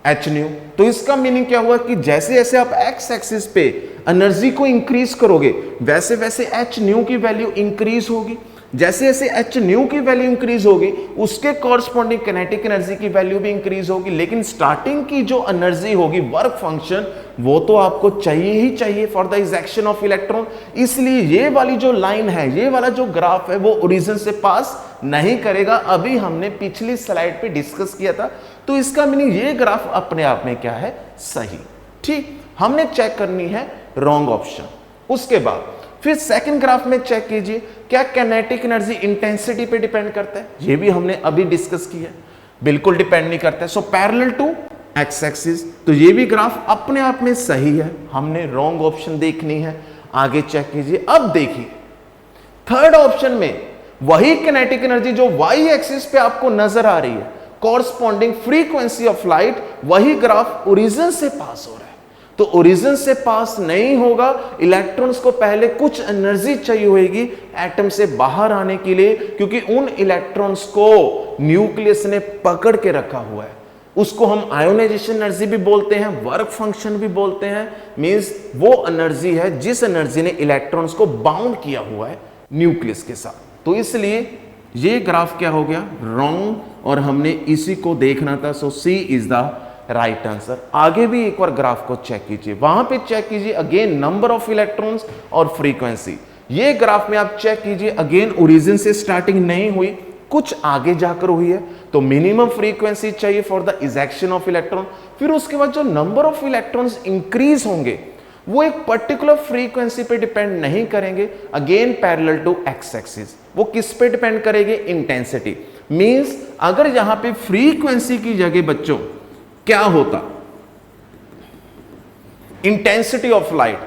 एच न्यू। तो इसका मीनिंग क्या हुआ कि जैसे जैसे आप एक्स एक्सिस पे एनर्जी को इंक्रीज करोगे वैसे वैसे एच न्यू की वैल्यू इंक्रीज होगी। जैसे जैसे एच न्यू की वैल्यू इंक्रीज होगी उसके कॉरस्पॉन्डिंग काइनेटिक एनर्जी की वैल्यू भी इंक्रीज होगी। लेकिन स्टार्टिंग की जो एनर्जी होगी वर्क फंक्शन वो तो आपको चाहिए ही चाहिए for the ejection of electron. इसलिए ये वाली जो लाइन है, ये वाला जो ग्राफ है वो ओरिजिन से पास नहीं करेगा। अभी हमने पिछली स्लाइड पे डिस्कस किया था। तो इसका मीनिंग ये ग्राफ अपने आप में क्या है, सही। ठीक, हमने चेक करनी है रॉन्ग ऑप्शन। उसके बाद फिर सेकंड ग्राफ में चेक कीजिए क्या काइनेटिक एनर्जी इंटेंसिटी पे डिपेंड करता है। ये भी हमने अभी डिस्कस किया, बिल्कुल डिपेंड नहीं करता है। So parallel to X axis, तो ये भी ग्राफ अपने आप में सही है। हमने रॉन्ग ऑप्शन देखनी है, आगे चेक कीजिए। अब देखिए थर्ड ऑप्शन में वही काइनेटिक एनर्जी जो वाई एक्सिस पे आपको नजर आ रही है, कॉरस्पॉन्डिंग फ्रीक्वेंसी ऑफ लाइट, वही ग्राफ ओरिजिन से पास हो रहा है। तो ओरिजिन से पास नहीं होगा, इलेक्ट्रॉन्स को पहले कुछ एनर्जी चाहिए होगी एटम से बाहर आने के लिए, क्योंकि उन इलेक्ट्रॉन्स को न्यूक्लियस ने पकड़ के रखा हुआ है। उसको हम आयोनाइजेशन एनर्जी भी बोलते हैं, वर्क फंक्शन भी बोलते हैं। मींस वो एनर्जी है जिस एनर्जी ने इलेक्ट्रॉन्स को बाउंड किया हुआ है न्यूक्लियस के साथ। तो इसलिए ये ग्राफ क्या हो गया, रॉन्ग, और हमने इसी को देखना था। सो सी इज द राइट आंसर। आगे भी एक बार ग्राफ को चेक कीजिए, वहां पे चेक कीजिए अगेन नंबर ऑफ इलेक्ट्रॉन्स और फ्रीक्वेंसी। ये ग्राफ में आप चेक कीजिए अगेन ओरिजिन से स्टार्टिंग नहीं हुई, कुछ आगे जाकर हुई है। तो मिनिमम फ्रीक्वेंसी चाहिए for the ejection of electron. फिर उसके बाद जो नंबर ऑफ इलेक्ट्रॉन्स इंक्रीज होंगे वो एक पर्टिकुलर फ्रीक्वेंसी पे डिपेंड नहीं करेंगे, again parallel to X axis. वो किस पे डिपेंड करेंगे, इंटेंसिटी। मींस अगर यहां पे फ्रीक्वेंसी की जगह बच्चों क्या होता, इंटेंसिटी ऑफ लाइट,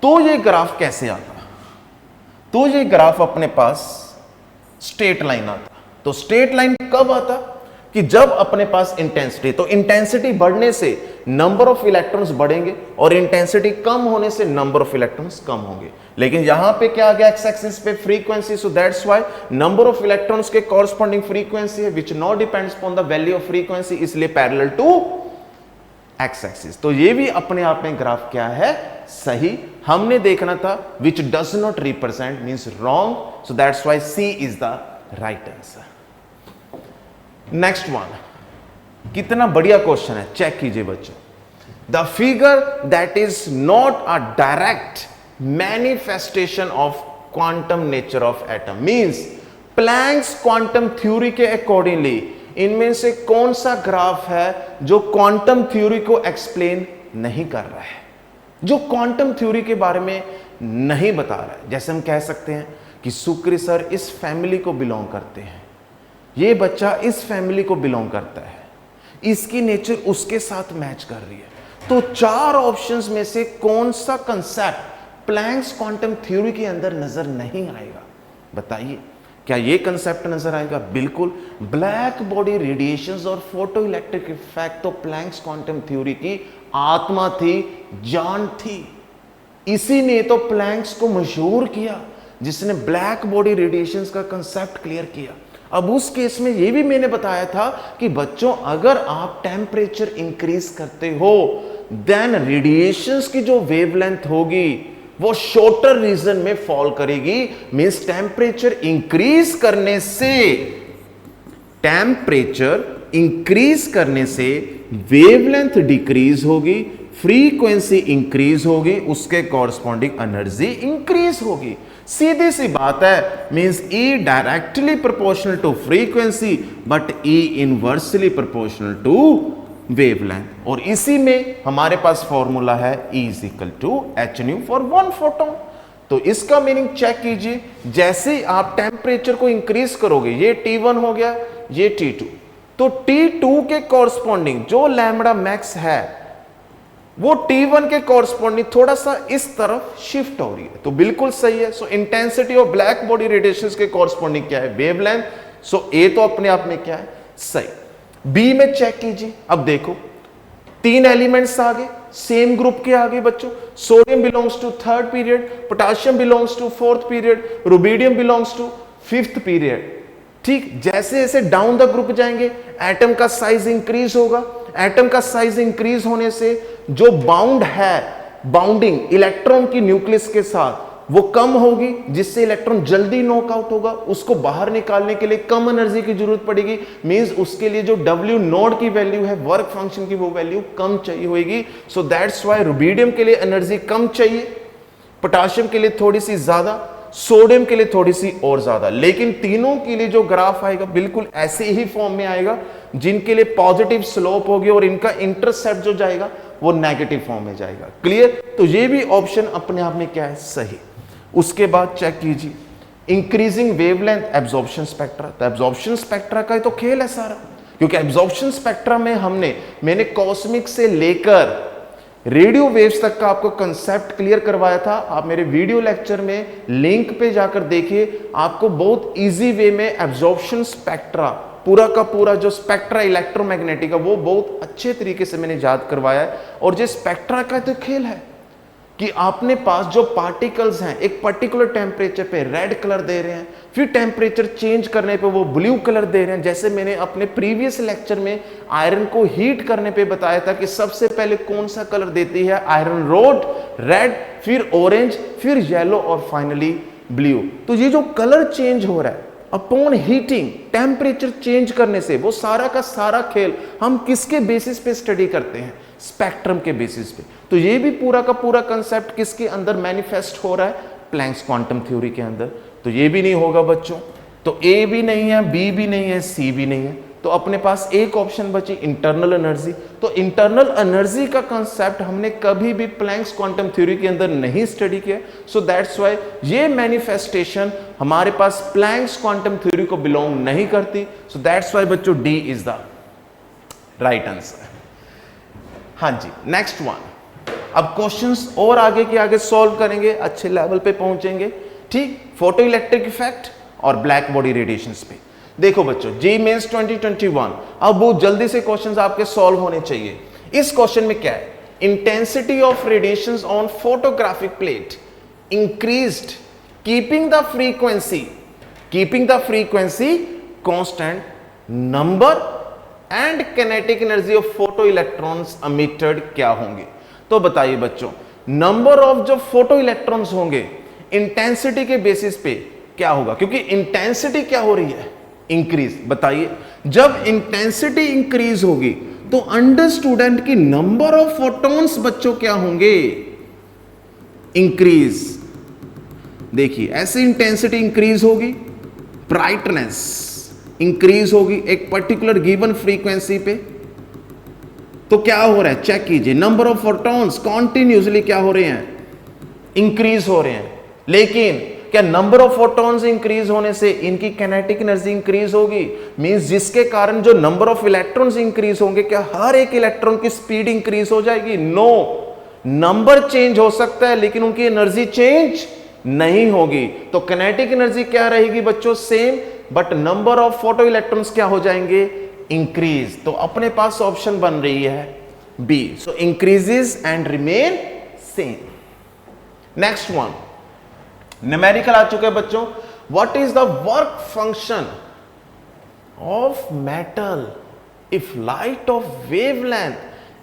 तो ये ग्राफ कैसे आता, तो ये ग्राफ अपने पास स्ट्रेट लाइन आता। तो स्ट्रेट लाइन कब आता, कि जब अपने पास इंटेंसिटी, तो इंटेंसिटी बढ़ने से नंबर ऑफ इलेक्ट्रॉन्स बढ़ेंगे और इंटेंसिटी कम होने से नंबर ऑफ इलेक्ट्रॉन्स कम होंगे। लेकिन यहां पे क्या आ गया, एक्स एक्सिस पे frequency, so that's why number of electrons के कॉरस्पॉन्डिंग फ्रीक्वेंसी है which not depends upon the value of frequency, इसलिए पैरेलल टू एक्स एक्सिस। तो ये भी अपने आप में ग्राफ क्या है, सही। हमने देखना था which does not represent means wrong, so that's why C is the right answer. Next one, कितना बढ़िया क्वेश्चन है, चेक कीजिए बच्चों। The figure that is not a direct manifestation of quantum nature of atom, means Planck's quantum theory के accordingly इनमें से कौन सा ग्राफ है जो क्वांटम थ्योरी को एक्सप्लेन नहीं कर रहा है, जो क्वांटम थ्योरी के बारे में नहीं बता रहा है। जैसे हम कह सकते हैं कि शुक्र सर इस फैमिली को बिलोंग करते हैं, ये बच्चा इस फैमिली को बिलोंग करता है, इसकी नेचर उसके साथ मैच कर रही है। तो चार ऑप्शंस में से कौन सा कंसेप्ट प्लैंक्स क्वांटम थ्योरी के अंदर नजर नहीं आएगा, बताइए। क्या ये कंसेप्ट नजर आएगा? बिल्कुल, ब्लैक बॉडी रेडिएशंस और फोटो इलेक्ट्रिक इफेक्ट तो प्लैंक्स क्वांटम थ्योरी की आत्मा थी, जान थी। इसी ने तो प्लैंक्स को मशहूर किया, जिसने ब्लैक बॉडी रेडिएशंस का कंसेप्ट क्लियर किया। अब उस केस में ये भी मैंने बताया था कि बच्चों अगर आप टेम्परेचर इंक्रीज करते हो देन रेडिएशंस की जो वेवलेंथ होगी वो शॉर्टर रीजन में फॉल करेगी। मींस टेम्परेचर इंक्रीज करने से वेवलेंथ डिक्रीज होगी, फ्रीक्वेंसी इंक्रीज होगी, उसके कॉरस्पॉन्डिंग एनर्जी इंक्रीज होगी। सीधी सी बात है। Means E directly proportional to frequency but E inversely proportional to wavelength. और इसी में हमारे पास फॉर्मूला है E is equal to H nu for 1 photon. तो इसका मीनिंग चेक कीजिए, जैसे आप टेम्परेचर को इंक्रीज करोगे, ये T1 हो गया, ये T2, तो T2 के कॉरस्पॉन्डिंग जो लैम्बडा मैक्स है वो T1 के कॉरस्पॉन्डिंग थोड़ा सा इस तरफ शिफ्ट हो रही है, तो बिल्कुल सही है। सो intensity of black body radiations के कॉरस्पॉन्डिंग क्या है, वेवलेंथ। सो ए तो अपने आप में क्या है, सही। बी में चेक कीजिए, अब देखो 3 एलिमेंट्स आ गए, सेम ग्रुप के आगे बच्चों, sodium belongs to third period, potassium belongs to fourth period, rubidium belongs to fifth period. ठीक, जैसे जैसे डाउन द ग्रुप जाएंगे एटम का साइज इंक्रीज होगा। एटम का साइज इंक्रीज होने से जो बाउंड है, बाउंडिंग इलेक्ट्रॉन की न्यूक्लियस के साथ, वो कम होगी, जिससे इलेक्ट्रॉन जल्दी नॉकआउट होगा। उसको बाहर निकालने के लिए कम एनर्जी की जरूरत पड़ेगी, मींस उसके लिए जो W नोड की वैल्यू है, वर्क फंक्शन की, वो वैल्यू कम चाहिए होगी। सो दैट्स व्हाई रुबिडियम के लिए एनर्जी कम चाहिए, पोटाशियम के लिए थोड़ी सी ज्यादा, सोडियम के लिए थोड़ी सी और ज्यादा। लेकिन तीनों के लिए जो ग्राफ आएगा बिल्कुल ऐसे ही फॉर्म में आएगा, जिनके लिए पॉजिटिव स्लोप होगी और इनका इंटरसेप्ट जो जाएगा वो नेगेटिव फॉर्म में जाएगा। क्लियर? तो ये भी ऑप्शन अपने आप में क्या है, सही। उसके बाद चेक कीजिए, इंक्रीजिंग वेवलेंथ एब्जॉर्प्शन स्पेक्ट्रा। तो एब्जॉर्प्शन स्पेक्ट्रा का ही तो खेल है सारा, क्योंकि एब्जॉर्प्शन स्पेक्ट्रा में मैंने कॉस्मिक से लेकर रेडियो वेव्स तक का आपको कंसेप्ट क्लियर करवाया था। आप मेरे वीडियो लेक्चर में लिंक पे जाकर देखिए, आपको बहुत इजी वे में एब्जॉर्प्शन स्पेक्ट्रा, पूरा का पूरा जो स्पेक्ट्रा इलेक्ट्रोमैग्नेटिक है, वो बहुत अच्छे तरीके से मैंने याद करवाया है। और जो स्पेक्ट्रा का तो खेल है कि आपने पास जो पार्टिकल्स हैं एक पर्टिकुलर टेम्परेचर पे रेड कलर दे रहे हैं, फिर टेम्परेचर चेंज करने पे वो ब्लू कलर दे रहे हैं। जैसे मैंने अपने प्रीवियस लेक्चर में आयरन को हीट करने पे बताया था कि सबसे पहले कौन सा कलर देती है आयरन रोड, रेड, फिर ऑरेंज, फिर येलो और फाइनली ब्लू। तो ये जो कलर चेंज हो रहा है अपॉन हीटिंग, टेम्परेचर चेंज करने से, वो सारा का सारा खेल हम किसके बेसिस पे स्टडी करते हैं, स्पेक्ट्रम के बेसिस पे। तो ये भी पूरा का पूरा कंसेप्ट किसके अंदर मैनिफेस्ट हो रहा है, प्लैंक्स क्वांटम थ्योरी के अंदर। तो ये भी नहीं होगा बच्चों, तो ए भी नहीं है, बी भी नहीं है, सी भी नहीं है, तो अपने पास एक ऑप्शन बची इंटरनल एनर्जी। तो इंटरनल एनर्जी का कंसेप्ट हमने कभी भी प्लैंक्स क्वांटम थ्योरी के अंदर नहीं स्टडी किया। सो दैट्स व्हाई ये मैनिफेस्टेशन हमारे पास प्लैंक्स क्वांटम थ्योरी को बिलोंग नहीं करती। सो दैट्स व्हाई बच्चों D is the right answer. हाँ जी, नेक्स्ट वन। अब क्वेश्चंस और आगे के आगे सॉल्व करेंगे, अच्छे लेवल पे पहुंचेंगे। ठीक, फोटो इलेक्ट्रिक इफेक्ट और ब्लैक बॉडी रेडिएशंस पे। देखो बच्चों, जी मेंस 2021, अब बहुत जल्दी से क्वेश्चंस आपके सॉल्व होने चाहिए। इस क्वेश्चन में क्या है, intensity of radiations on photographic plate increased keeping the frequency constant, number and kinetic energy of photo electrons emitted क्या होंगे। तो बताइए बच्चों, नंबर ऑफ जो फोटो इलेक्ट्रॉन्स होंगे इंटेंसिटी के बेसिस पे क्या होगा, क्योंकि इंटेंसिटी क्या हो रही है, इंक्रीज। बताइए, जब इंटेंसिटी इंक्रीज होगी तो अंडर स्टूडेंट की नंबर ऑफ फोटॉन्स बच्चों क्या होंगे, इंक्रीज। देखिए, ऐसे इंटेंसिटी इंक्रीज होगी, ब्राइटनेस इंक्रीज होगी एक पर्टिकुलर गिवन फ्रीक्वेंसी पे, तो क्या हो रहा है, चेक कीजिए, नंबर ऑफ फोटॉन्स कॉन्टिन्यूसली क्या हो रहे हैं, इंक्रीज हो रहे हैं। लेकिन क्या नंबर ऑफ फोटॉन्स इंक्रीज होने से इनकी काइनेटिक एनर्जी इंक्रीज होगी, मींस जिसके कारण जो नंबर ऑफ इलेक्ट्रॉन्स इंक्रीज होंगे, क्या हर एक इलेक्ट्रॉन की स्पीड इंक्रीज हो जाएगी? नो, नंबर चेंज हो सकता है लेकिन उनकी एनर्जी चेंज नहीं होगी। तो काइनेटिक एनर्जी क्या रहेगी बच्चों, same, but number of photo electrons क्या हो जाएंगे, इंक्रीज। तो अपने पास ऑप्शन बन रही है B, so increases and remain same. Next one, numerical आ चुके हैं बच्चों। What is the work function of metal if light of wavelength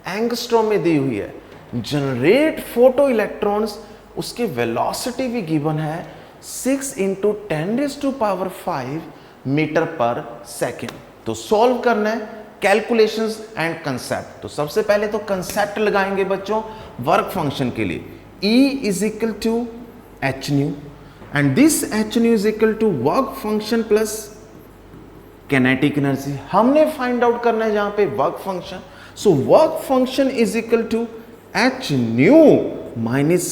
angstrom में दी हुई है, जनरेट फोटो इलेक्ट्रॉन्स, उसकी वेलोसिटी भी गिवन है 6 × 10⁵ मीटर पर सेकेंड। तो सॉल्व करना है, कैलकुलेशंस एंड कंसेप्ट। तो सबसे पहले तो कंसेप्ट लगाएंगे बच्चों वर्क फंक्शन के लिए। E is equal to h nu and this h nu is equal to work function plus kinetic energy. हमने फाइंड आउट करना है जहां पे work function. So work function is equal to h nu minus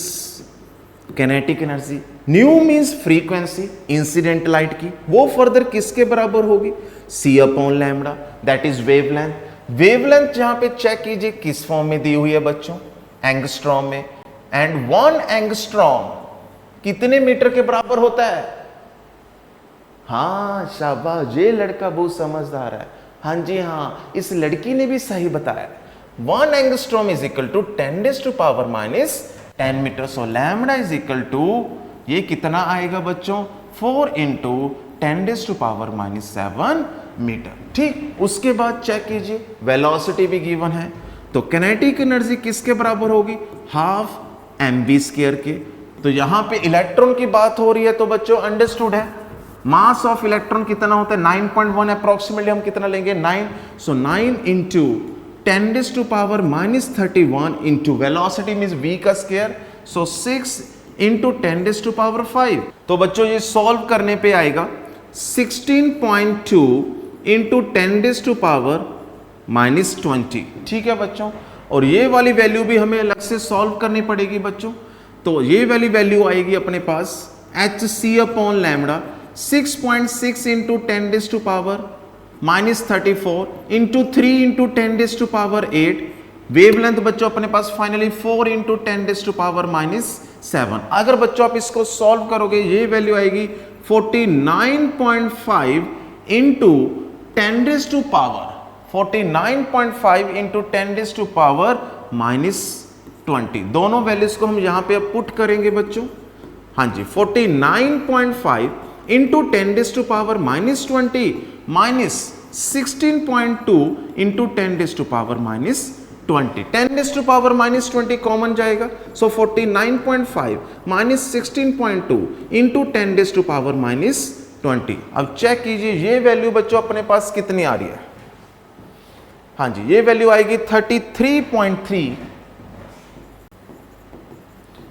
kinetic energy. Nu means frequency incident light की, वो further किसके बराबर होगी, c/λ, that is wavelength. Wavelength जहां पे चेक कीजिए किस फॉर्म में दी हुई है बच्चों, एंगस्ट्रॉम में। एंड 1 एंगस्ट्रॉम कितने मीटर के बराबर होता है? हाँ शाबाश, ये लड़का बहुत समझदार है। हाँ जी हाँ, इस लड़की ने भी सही बताया। 1 angstrom is equal to 10⁻⁻10 metre. So lambda is equal to ये कितना आएगा बच्चों 4 इंटू 10⁻⁻7 मीटर। ठीक, उसके बाद चेक कीजिए वेलोसिटी भी गिवन है, तो काइनेटिक एनर्जी किसके बराबर होगी, हाफ mv² के। तो यहां पे इलेक्ट्रॉन की बात हो रही है तो बच्चों अंडरस्टूड है मास ऑफ इलेक्ट्रॉन कितना होता है 9.1 अप्रोक्सीमेटली हम कितना लेंगे 9। सो 9 into 10⁻31 into velocity means v का स्क्वायर, सो 6 इंटू 10⁵। तो बच्चों ये सॉल्व करने पे आएगा 16.2 इंटू 10⁻⁻20। ठीक है बच्चों, और ये वाली वैल्यू भी हमें अलग से सॉल्व करनी पड़ेगी बच्चों। तो ये वाली वैल्यू आएगी अपने पास hc upon lambda 6.6 into 10⁻⁻34 into 3 into 10⁸8। Wavelength बच्चों अपने पास फाइनली 4 इंटू 10⁻⁻7। अगर बच्चों आप इसको सॉल्व करोगे ये वैल्यू आएगी 49.5 इंटू 49.5 इंटू 10⁻⁻20। दोनों वैल्यूज को हम यहां पे अब पुट करेंगे बच्चों। हाँ जी, 49.5 इंटू 10⁻⁻20 माइनस 16.2 इंटू 10⁻⁻20। 10⁻⁻20 कॉमन जाएगा, सो 49.5 माइनस 16.2 इंटू 10⁻⁻20। अब चेक कीजिए ये वैल्यू बच्चों अपने पास कितनी आ रही है। हाँ जी, ये वैल्यू आएगी 33.3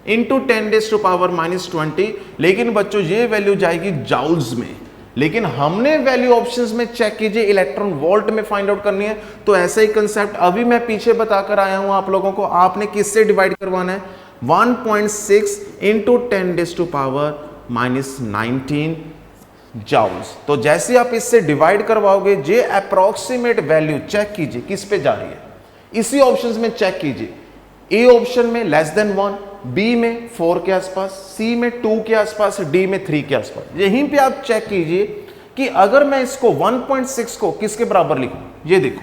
इंटू 10⁻⁻20। लेकिन बच्चों ये वैल्यू जाएगी जाउल्स में, लेकिन हमने वैल्यू ऑप्शंस में चेक कीजिए इलेक्ट्रॉन वोल्ट में फाइंड आउट करनी है। तो ऐसा ही कंसेप्ट अभी मैं पीछे बताकर आया हूं आप लोगों को, आपने किससे डिवाइड करवाना है 1.6 इंटू 10⁻⁻19 जाउल्स। तो जैसे आप इससे डिवाइड करवाओगे ये अप्रोक्सीमेट वैल्यू चेक कीजिए किस पे जा रही है, इसी ऑप्शंस में चेक कीजिए। ए ऑप्शन में लेस देन 1, बी में 4 के आसपास, सी में 2 के आसपास, डी में 3 के आसपास। यहीं पे आप चेक कीजिए कि अगर मैं इसको 1.6 को किसके बराबर लिखूं, ये देखो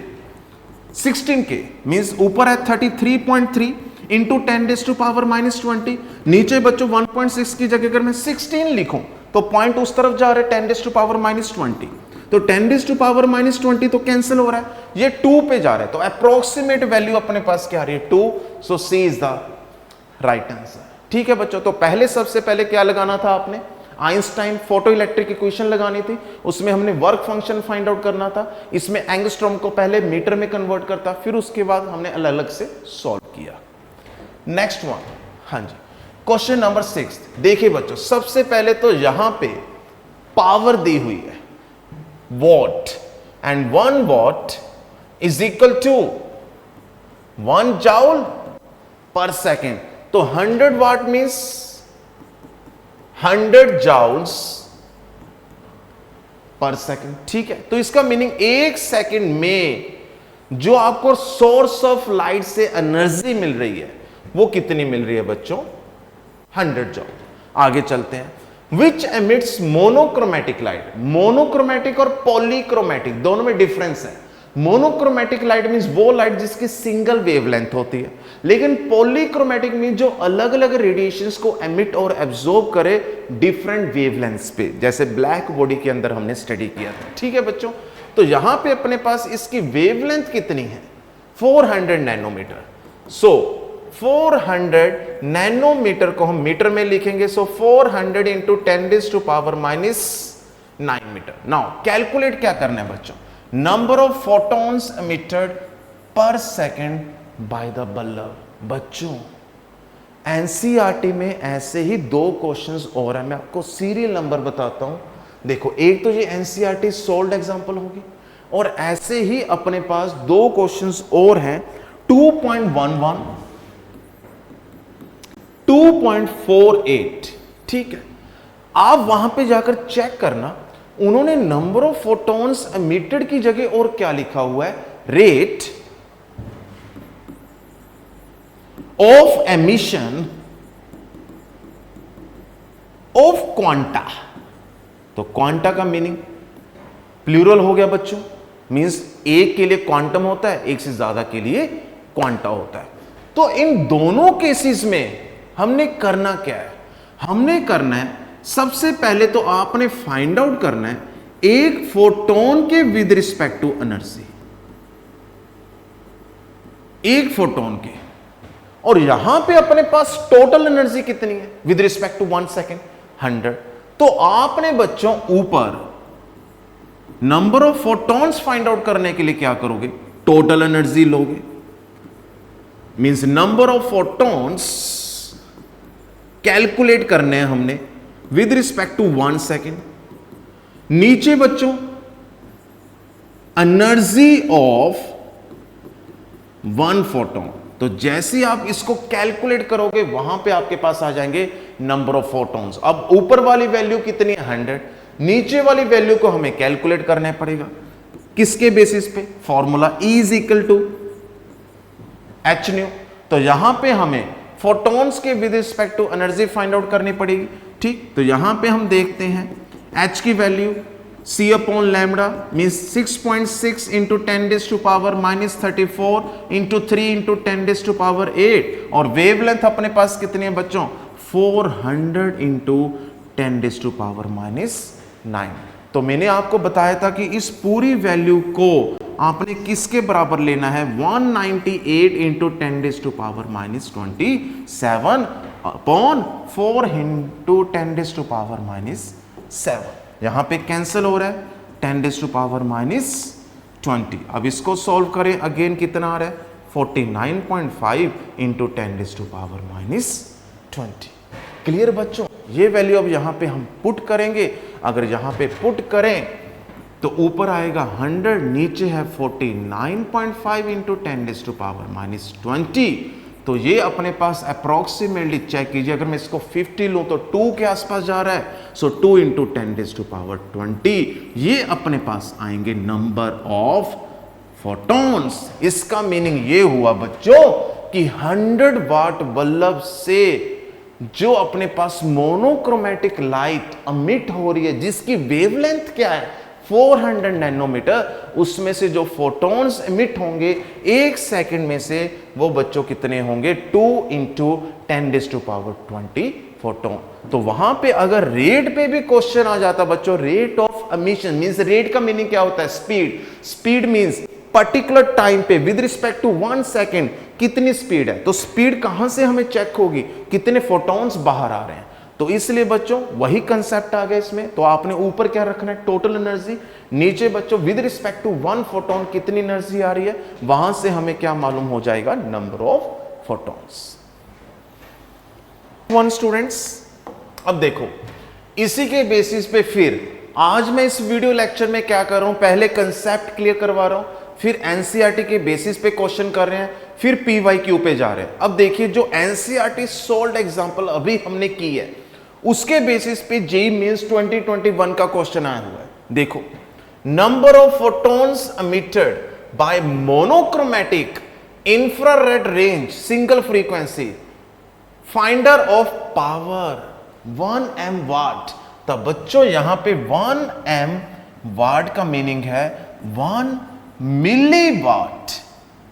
16 के मींस ऊपर है 33.3 इंटू 10⁻⁻20। नीचे बच्चों 1.6 की जगह अगर मैं 16 लिखूं तो पॉइंट उस तरफ जा रहा है 10⁻⁻20। तो 10⁻⁻20 तो कैंसिल हो रहा है, ये 2 पे जा रहा है। तो अप्रोक्सीमेट वैल्यू अपने पास क्या आ रही है 2। सो सी इज द राइट आंसर। ठीक है बच्चों, तो पहले सबसे पहले क्या लगाना था आपने, आइंस्टाइन फोटो इलेक्ट्रिक इक्वेशन लगानी थी, उसमें हमने वर्क फंक्शन फाइंड आउट करना था। इसमें एंगस्ट्रॉम को पहले मीटर में कन्वर्ट करता, फिर उसके बाद हमने अलग अलग से सॉल्व किया। नेक्स्ट वन, हाँ जी, क्वेश्चन नंबर 6। देखिए बच्चों, सबसे पहले तो यहां पे पावर दी हुई है watt, and 1 watt is equal to 1 joule per second. तो 100 watt means 100 joules per second. ठीक है, तो इसका मीनिंग 1 सेकेंड में जो आपको सोर्स ऑफ लाइट से एनर्जी मिल रही है वो कितनी मिल रही है बच्चों 100 जाउल। आगे चलते हैं। विच एमिट्स मोनोक्रोमेटिक लाइट। मोनोक्रोमेटिक और पॉलीक्रोमेटिक दोनों में डिफरेंस है। मोनोक्रोमेटिक लाइट मींस वो लाइट जिसकी सिंगल वेवलेंथ होती है, लेकिन पॉलीक्रोमेटिक मींस जो अलग अलग रेडिएशंस को एमिट और एब्जॉर्ब करे डिफरेंट वेवलेंथ्स पे, जैसे ब्लैक बॉडी के अंदर हमने स्टडी किया था। ठीक है बच्चों, तो यहां पे अपने पास इसकी वेवलेंथ कितनी है 400 नैनोमीटर। सो 400 नैनोमीटर को हम मीटर में लिखेंगे, सो 400 इंटू 10⁻⁹ मीटर। नाउ कैलकुलेट क्या करना है बच्चों, नंबर ऑफ फोटॉन्स एमिटेड पर सेकेंड बाय द बल्ब। बच्चों एनसीईआरटी में ऐसे ही 2 क्वेश्चंस और हैं, मैं आपको सीरियल नंबर बताता हूं। देखो, एक तो ये एनसीईआरटी सोल्ड एग्जांपल होगी, और ऐसे ही अपने पास 2 क्वेश्चंस और हैं 2.11 2.48। ठीक है, आप वहां पे जाकर चेक करना, उन्होंने नंबर ऑफ फोटॉन्स एमिटेड की जगह और क्या लिखा हुआ है, rate of emission of quanta. तो क्वांटा का मीनिंग प्लूरल हो गया बच्चों, मींस एक के लिए क्वांटम होता है, एक से ज्यादा के लिए क्वांटा होता है। तो इन दोनों केसेस में हमने करना क्या है, हमने करना है सबसे पहले तो आपने फाइंड आउट करना है एक फोटोन के विद रिस्पेक्ट टू एनर्जी, एक फोटोन के, और यहां पे अपने पास टोटल एनर्जी कितनी है विद रिस्पेक्ट टू 1 सेकेंड 100। तो आपने बच्चों ऊपर number of photons find out करने के लिए क्या करोगे, टोटल एनर्जी लोगे, means number of photons calculate करने हैं हमने विद रिस्पेक्ट टू 1 सेकेंड। नीचे बच्चों एनर्जी ऑफ 1 फोटोन, तो जैसे ही आप इसको कैलकुलेट करोगे वहां पे आपके पास आ जाएंगे नंबर ऑफ फोटॉन्स। अब ऊपर वाली वैल्यू कितनी है 100, नीचे वाली वैल्यू को हमें कैलकुलेट करना पड़ेगा किसके बेसिस पे, formula E is equal to H nu. तो यहां पे हमें फोटॉन्स के with respect to energy find out करनी पड़ेगी, ठीक। तो यहां पे हम देखते हैं H की value C upon lambda means 6.6 into 10⁻⁻34 into 3 into 10⁻8, और वेवलेंथ अपने पास कितनी है बच्चों 400 इंटू 10⁻⁻9। तो मैंने आपको बताया था कि इस पूरी वैल्यू को आपने किसके बराबर लेना है, 198 इंटू 10⁻27 अपॉन 4 इंटू 10⁻7। यहां पे कैंसिल हो रहा है 10⁻20। अब इसको सॉल्व करें, अगेन कितना आ रहा है 49.5 इंटू 10⁻20। क्लियर बच्चों, ये वैल्यू अब यहां पे हम पुट करेंगे। अगर यहां पे पुट करें तो ऊपर आएगा 100, नीचे है 49.5 इंटू 10⁻20। तो ये अपने पास अप्रोक्सीमेटली चेक कीजिए, अगर मैं इसको 50 लूं तो 2 के आसपास जा रहा है, सो 2 इंटू 10⁻20 ये अपने पास आएंगे नंबर ऑफ फोटॉन्स। इसका मीनिंग ये हुआ बच्चों कि 100 वाट बल्ब से जो अपने पास मोनोक्रोमेटिक लाइट अमिट हो रही है जिसकी वेवलेंथ क्या है 400 नैनोमीटर, उसमें से जो फोटॉन्स एमिट होंगे 1 सेकंड में से वो बच्चों कितने होंगे 2 इंटू 10⁻20 फोटोन। तो वहां पे अगर रेट पे भी क्वेश्चन आ जाता बच्चों, rate of emission means rate का मीनिंग क्या होता है speed, speed means particular time पे विद रिस्पेक्ट टू 1 सेकेंड कितनी स्पीड है, तो स्पीड कहां से हमें चेक होगी, कितने फोटॉन्स बाहर आ रहे हैं। तो इसलिए बच्चों वही कंसेप्ट आ गया इसमें। तो आपने ऊपर क्या रखना है टोटल एनर्जी, नीचे बच्चों विद रिस्पेक्ट टू 1 फोटोन कितनी एनर्जी आ रही है, वहां से हमें क्या मालूम हो जाएगा नंबर ऑफ फोटॉन्स। 1 स्टूडेंट्स, अब देखो इसी के बेसिस पे फिर आज मैं इस वीडियो लेक्चर में क्या कर रहा हूं, पहले कंसेप्ट क्लियर करवा रहा हूं, फिर एनसीईआरटी के बेसिस पे क्वेश्चन कर रहे हैं, फिर पीवाईक्यू पे जा रहे हैं। अब देखिए जो एनसीईआरटी सोल्व्ड एग्जांपल अभी हमने की है उसके बेसिस पे जेईई मेंस 2021 का क्वेश्चन आया हुआ है। देखो number of photons emitted by monochromatic infrared range single frequency, finder of power 1 M watt. तब बच्चों यहां पे 1 एम वाट का मीनिंग है 1 मिली वाट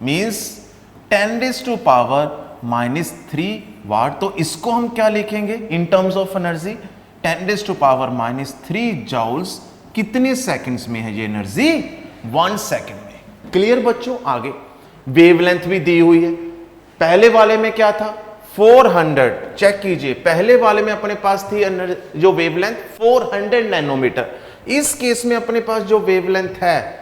मींस 10⁻³ वाट। तो इसको हम क्या लिखेंगे in terms of energy 10⁻³ joules कितने सेकंड्स में है ये एनर्जी 1 सेकंड में। क्लियर बच्चों, आगे वेवलेंथ भी दी हुई है, पहले वाले में क्या था 400, चेक कीजिए पहले वाले में अपने पास थी जो वेवलेंथ 400 नैनोमीटर, इस केस में अपने पास जो वेवलेंथ है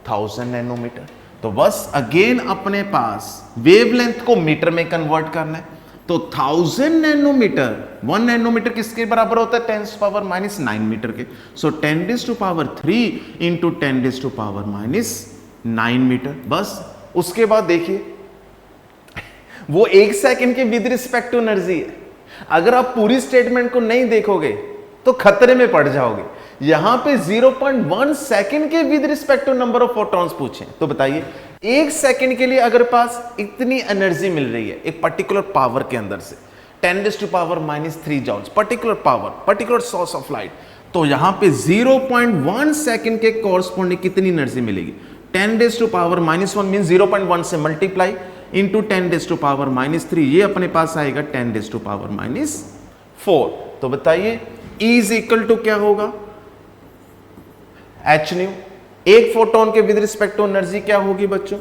1000 नैनोमीटर। तो बस अगेन अपने पास वेवलेंथ को मीटर में कन्वर्ट करना है, तो 1000 नैनोमीटर 1 नैनोमीटर किसके बराबर होता है 10⁻⁻9 मीटर के, सो 10⁻³ इंटू 10⁻⁻9 मीटर। बस उसके बाद देखिए वो 1 सेकंड के विद रिस्पेक्ट टू एनर्जी है, अगर आप पूरी स्टेटमेंट को नहीं देखोगे तो खतरे में पड़ जाओगे। यहां पे 0.1 सेकंड के with respect to number of photons पूछे, तो बताइए 1 सेकंड के लिए अगर पास इतनी एनर्जी मिल रही है एक पर्टिकुलर पावर के अंदर से 10⁻³ joules, particular power, particular source of light, तो यहां पे 0.1 सेकंड के कॉरस्पॉन्डिंग कितनी एनर्जी मिलेगी 10⁻⁻1 मींस 0.1 से मल्टीप्लाई इंटू 10⁻⁻3, ये अपने पास आएगा 10⁻⁻4। तो बताइए E इज इक्वल टू क्या होगा, h न्यू। एक फोटोन के विद रिस्पेक्ट टू एनर्जी क्या होगी बच्चों,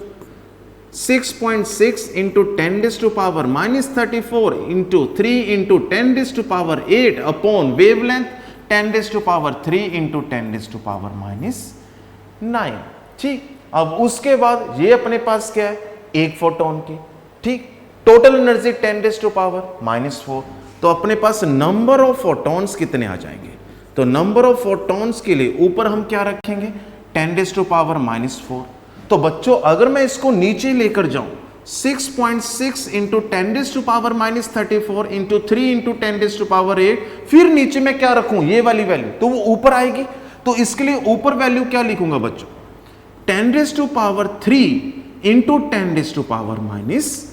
6.6 into 10⁻⁻34 into 3 into 10⁸ upon wavelength 10⁻³ into 10⁻⁻9। ठीक, अब उसके बाद ये अपने पास क्या है, एक फोटोन की, ठीक, टोटल एनर्जी 10⁻⁻4। तो अपने पास नंबर ऑफ फोटॉन्स कितने आ जाएंगे, तो नंबर ऑफ फोटॉन्स के लिए ऊपर हम क्या रखेंगे, 10⁻⁻4। तो बच्चों अगर मैं इसको नीचे लेकर जाऊं 6.6 इंटू 10⁻⁻34 इंटू 3 इंटू 10⁸, फिर नीचे में क्या रखूं, ये वाली वैल्यू, तो वो ऊपर आएगी। तो इसके लिए ऊपर वैल्यू क्या लिखूंगा बच्चों, 10⁻³ इंटू 10⁻⁹।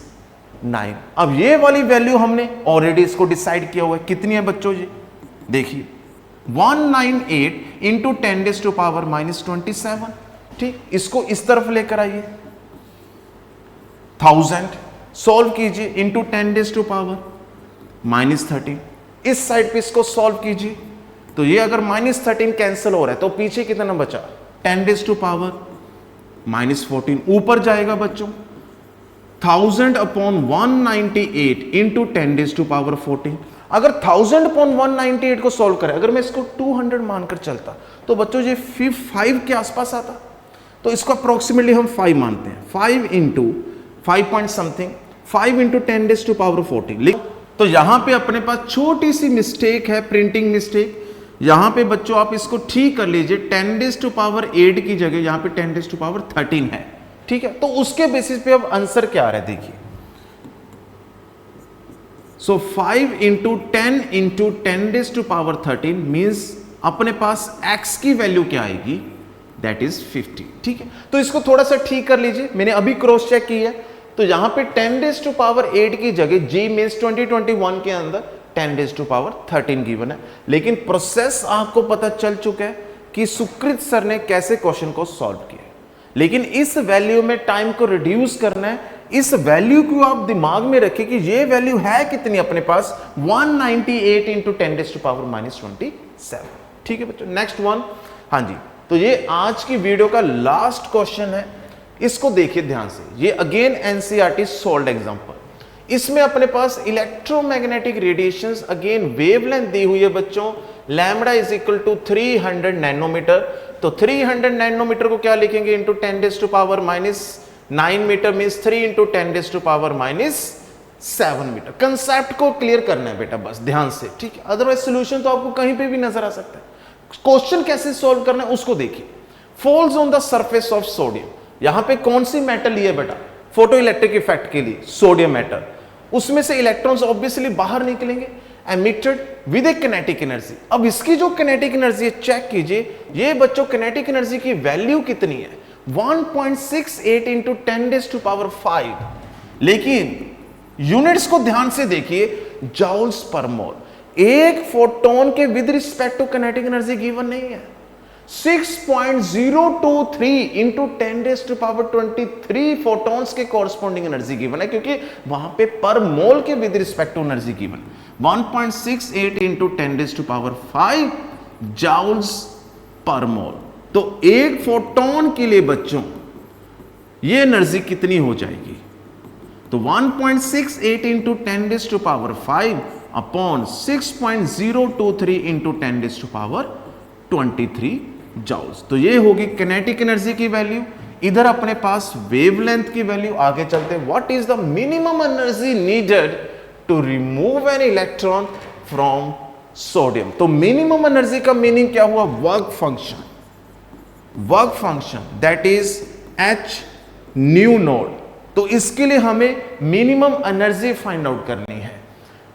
अब ये वाली वैल्यू हमने ऑलरेडी इसको डिसाइड किया हुआ है, कितनी है बच्चों जी, देखिए 198 इंटू 10⁻⁻27। ठीक, इसको इस तरफ लेकर आइए, 1000 सॉल्व कीजिए इंटू 10⁻⁻13। इस साइड पे इसको सॉल्व कीजिए, तो ये अगर -13 कैंसिल हो रहा है तो पीछे कितना बचा, 10⁻⁻14 ऊपर जाएगा बच्चों, 1000 अपॉन 198 इंटू 10⁻14। अगर 1000 अपॉन 198 को सॉल्व करें, अगर मैं इसको 200 मानकर चलता तो बच्चों ये 5 के आसपास आता। तो इसको अप्रोक्सीमेटली हम 5 मानते हैं, 5 इंटू 5 पॉइंट समथिंग, 5 इंटू 10⁻14। तो यहां पे अपने पास छोटी सी मिस्टेक है, प्रिंटिंग मिस्टेक। यहां पे बच्चों आप इसको ठीक कर लीजिए, 10⁸ की जगह यहां पे 10⁻13 है। ठीक है, तो उसके बेसिस पे अब आंसर क्या आ रहा है देखिए, सो 5 इंटू 10 इंटू 10⁻13 मीन्स अपने पास x की वैल्यू क्या आएगी, दैट इज 50। ठीक है, तो इसको थोड़ा सा ठीक कर लीजिए, मैंने अभी क्रॉस चेक किया है। तो यहां पे 10⁸ की जगह g मीन्स 2021 के अंदर 10⁻13 गिवन है, लेकिन प्रोसेस आपको पता चल चुका है कि सुकृत सर ने कैसे क्वेश्चन को सॉल्व किया। लेकिन इस वैल्यू में टाइम को रिड्यूस करना है, इस वैल्यू को आप दिमाग में रखिए कि ये वैल्यू है कितनी अपने पास, 198 इंटू 10⁻⁻27। ठीक है बच्चों, नेक्स्ट वन। हाँ जी, तो ये आज की वीडियो का लास्ट क्वेश्चन है, इसको देखिए ध्यान से। ये अगेन एनसीईआरटी सोल्व्ड एग्जांपल। इसमें अपने पास इलेक्ट्रोमैग्नेटिक रेडिएशंस, अगेन वेवलेंथ दी हुई है बच्चों, lambda is equal to 300 nanometre. तो 300 नैनोमीटर को क्या लिखेंगे, into 10⁻⁹ metre means 3 into 10⁻⁷ metre. Concept को क्लियर करना है बेटा, बस ध्यान से, ठीक है। अदरवाइज सोल्यूशन तो आपको कहीं पे भी नजर आ सकता है। क्वेश्चन कैसे सॉल्व करना है उसको देखिए। Falls on the surface of sodium, यहां पे कौन सी मेटल ली है बेटा, फोटो इलेक्ट्रिक इफेक्ट के लिए सोडियम मेटल। उसमें से इलेक्ट्रॉन्स ऑब्वियसली बाहर निकलेंगे, emitted with A kinetic energy. अब इसकी जो किनेटिक एनर्जी है चेक कीजिए, ये बच्चों किनेटिक एनर्जी की वैल्यू कितनी है, 1.68 इंटू 10⁵। लेकिन यूनिट्स को ध्यान से देखिए, जॉल्स पर मोल। एक फोटोन के with respect to kinetic energy given नहीं है, 6.023 इंटू 10⁻23 फोटॉन्स के कॉरस्पॉन्डिंग एनर्जी गिवन है, क्योंकि वहां पे पर मोल के with respect to energy given 1.68 into 10⁵ joules per mole. तो एक फोटोन के लिए बच्चों ये एनर्जी कितनी हो जाएगी, तो 1.68 इंटू 10⁵ अपॉन 6.023 इंटू 10⁻23 जॉल्स। तो ये होगी किनेटिक एनर्जी की वैल्यू। इधर अपने पास वेवलेंथ की वैल्यू। आगे चलते हैं, what is the minimum energy needed to remove an electron from sodium. तो मिनिमम एनर्जी का मीनिंग क्या हुआ, work function, work function that is h nu naught. तो इसके लिए हमें मिनिमम एनर्जी फाइंड आउट करनी है।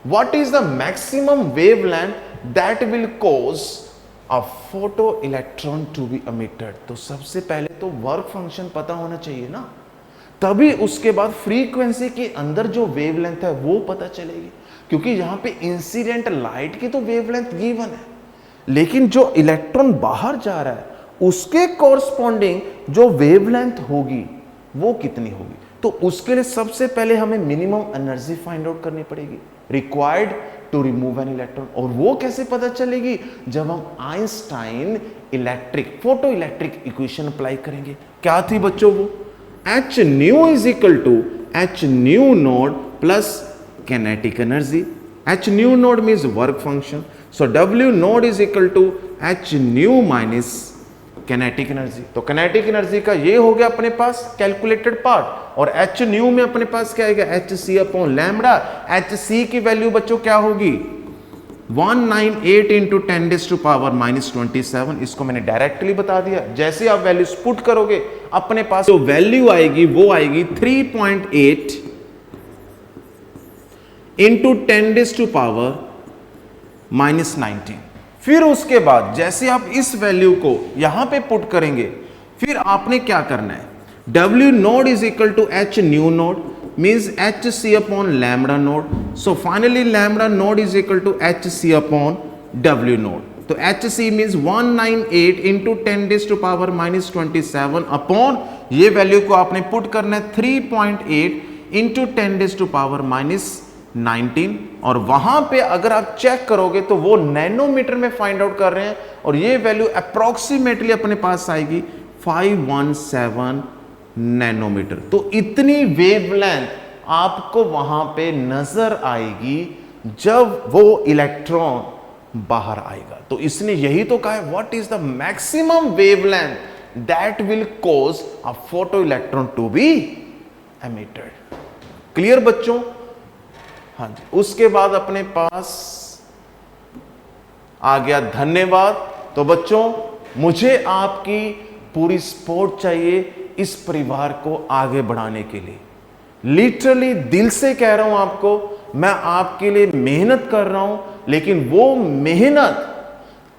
What is the maximum wavelength that will cause a photo electron to be emitted. तो सबसे पहले तो वर्क फंक्शन पता होना चाहिए ना, तभी उसके बाद फ्रीक्वेंसी के अंदर जो वेवलेंथ है वो पता चलेगी, क्योंकि यहां पे इंसिडेंट लाइट की तो वेवलेंथ गिवन है, लेकिन जो इलेक्ट्रॉन बाहर जा रहा है उसके कॉरस्पॉन्डिंग जो वेवलेंथ होगी वो कितनी होगी। तो उसके लिए सबसे पहले हमें मिनिमम एनर्जी फाइंड आउट करनी पड़ेगी required to remove an electron. और वो कैसे पता चलेगी? जब हम Einstein electric photo electric equation apply करेंगे। क्या थी बच्चों वो? H nu is equal to H nu naught plus kinetic energy. H nu node means work function. So W node is equal to H nu minus kinetic energy. तो kinetic energy का ये हो गया अपने पास कैलकुलेटेड पार्ट। और H nu में अपने पास क्या आएगा? HC upon lambda. HC की वैल्यू बच्चों क्या होगी? 198 इंटू 10⁻⁻27। इसको मैंने डायरेक्टली बता दिया। जैसे आप वैल्यूज पुट करोगे अपने पास जो वैल्यू आएगी वो आएगी 3.8 इंटू 10⁻⁻19। फिर उसके बाद जैसे आप इस वैल्यू को यहां पे पुट करेंगे, फिर आपने क्या करना है? W naught is equal to H nu naught means HC upon lambda naught. So finally lambda naught is equal to HC upon W naught. तो HC मीन्स 198 इंटू 10⁻⁻27 अपॉन ये वैल्यू को आपने पुट करना है 3.8 इंटू 10⁻⁻19। और वहां पे अगर आप चेक करोगे तो वो नैनोमीटर में फाइंड आउट कर रहे हैं और ये वैल्यू अप्रोक्सीमेटली अपने पास आएगी 517 नैनोमीटर। तो इतनी वेवलेंथ आपको वहां पे नजर आएगी जब वो इलेक्ट्रॉन बाहर आएगा। तो इसने यही तो कहा है what is the maximum wavelength that will cause a photo electron to be emitted. Clear बच्चों? हाँ जी। उसके बाद अपने पास आ गया धन्यवाद। तो बच्चों मुझे आपकी पूरी सपोर्ट चाहिए इस परिवार को आगे बढ़ाने के लिए। लिटरली दिल से कह रहा हूं आपको, मैं आपके लिए मेहनत कर रहा हूं, लेकिन वो मेहनत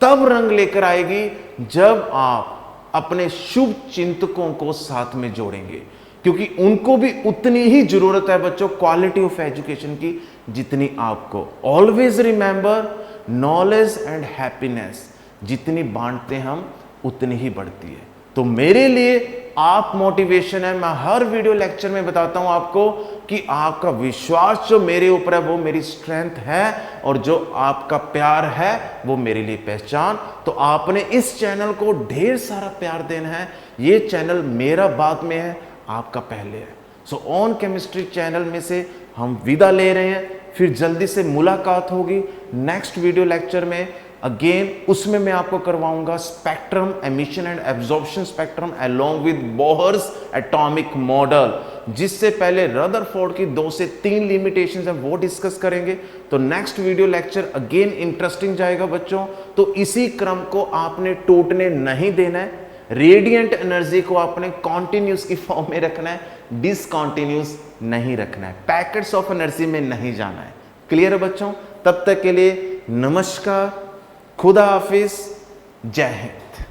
तब रंग लेकर आएगी जब आप अपने शुभ चिंतकों को साथ में जोड़ेंगे, क्योंकि उनको भी उतनी ही जरूरत है बच्चों क्वालिटी ऑफ एजुकेशन की जितनी आपको। Always remember knowledge and happiness जितनी बांटते हम उतनी ही बढ़ती है। तो मेरे लिए आप मोटिवेशन है। मैं हर वीडियो लेक्चर में बताता हूं आपको कि आपका विश्वास जो मेरे ऊपर है वो मेरी स्ट्रेंथ है, और जो आपका प्यार है वो मेरे लिए पहचान। तो आपने इस चैनल को ढेर सारा प्यार देना है। ये चैनल मेरा बाद में है, आपका पहले है। सो ऑन केमिस्ट्री चैनल में से हम विदा ले रहे हैं, फिर जल्दी से मुलाकात होगी नेक्स्ट वीडियो लेक्चर में अगेन। उसमें मैं आपको करवाऊंगा spectrum emission and absorption spectrum along with Bohr's atomic model, जिससे पहले रदरफोर्ड की 2 से 3 लिमिटेशंस हैं वो डिस्कस करेंगे। तो next video lecture again interesting जाएगा बच्चों। तो इसी क्रम को आपने टूटने नहीं देना है। रेडिएंट एनर्जी को आपने कॉन्टिन्यूस की फॉर्म में रखना है, डिसकॉन्टिन्यूस नहीं रखना है, पैकेट्स ऑफ एनर्जी में नहीं जाना है। क्लियर है बच्चों? तब तक के लिए नमस्कार, खुदा हाफिज, जय हिंद।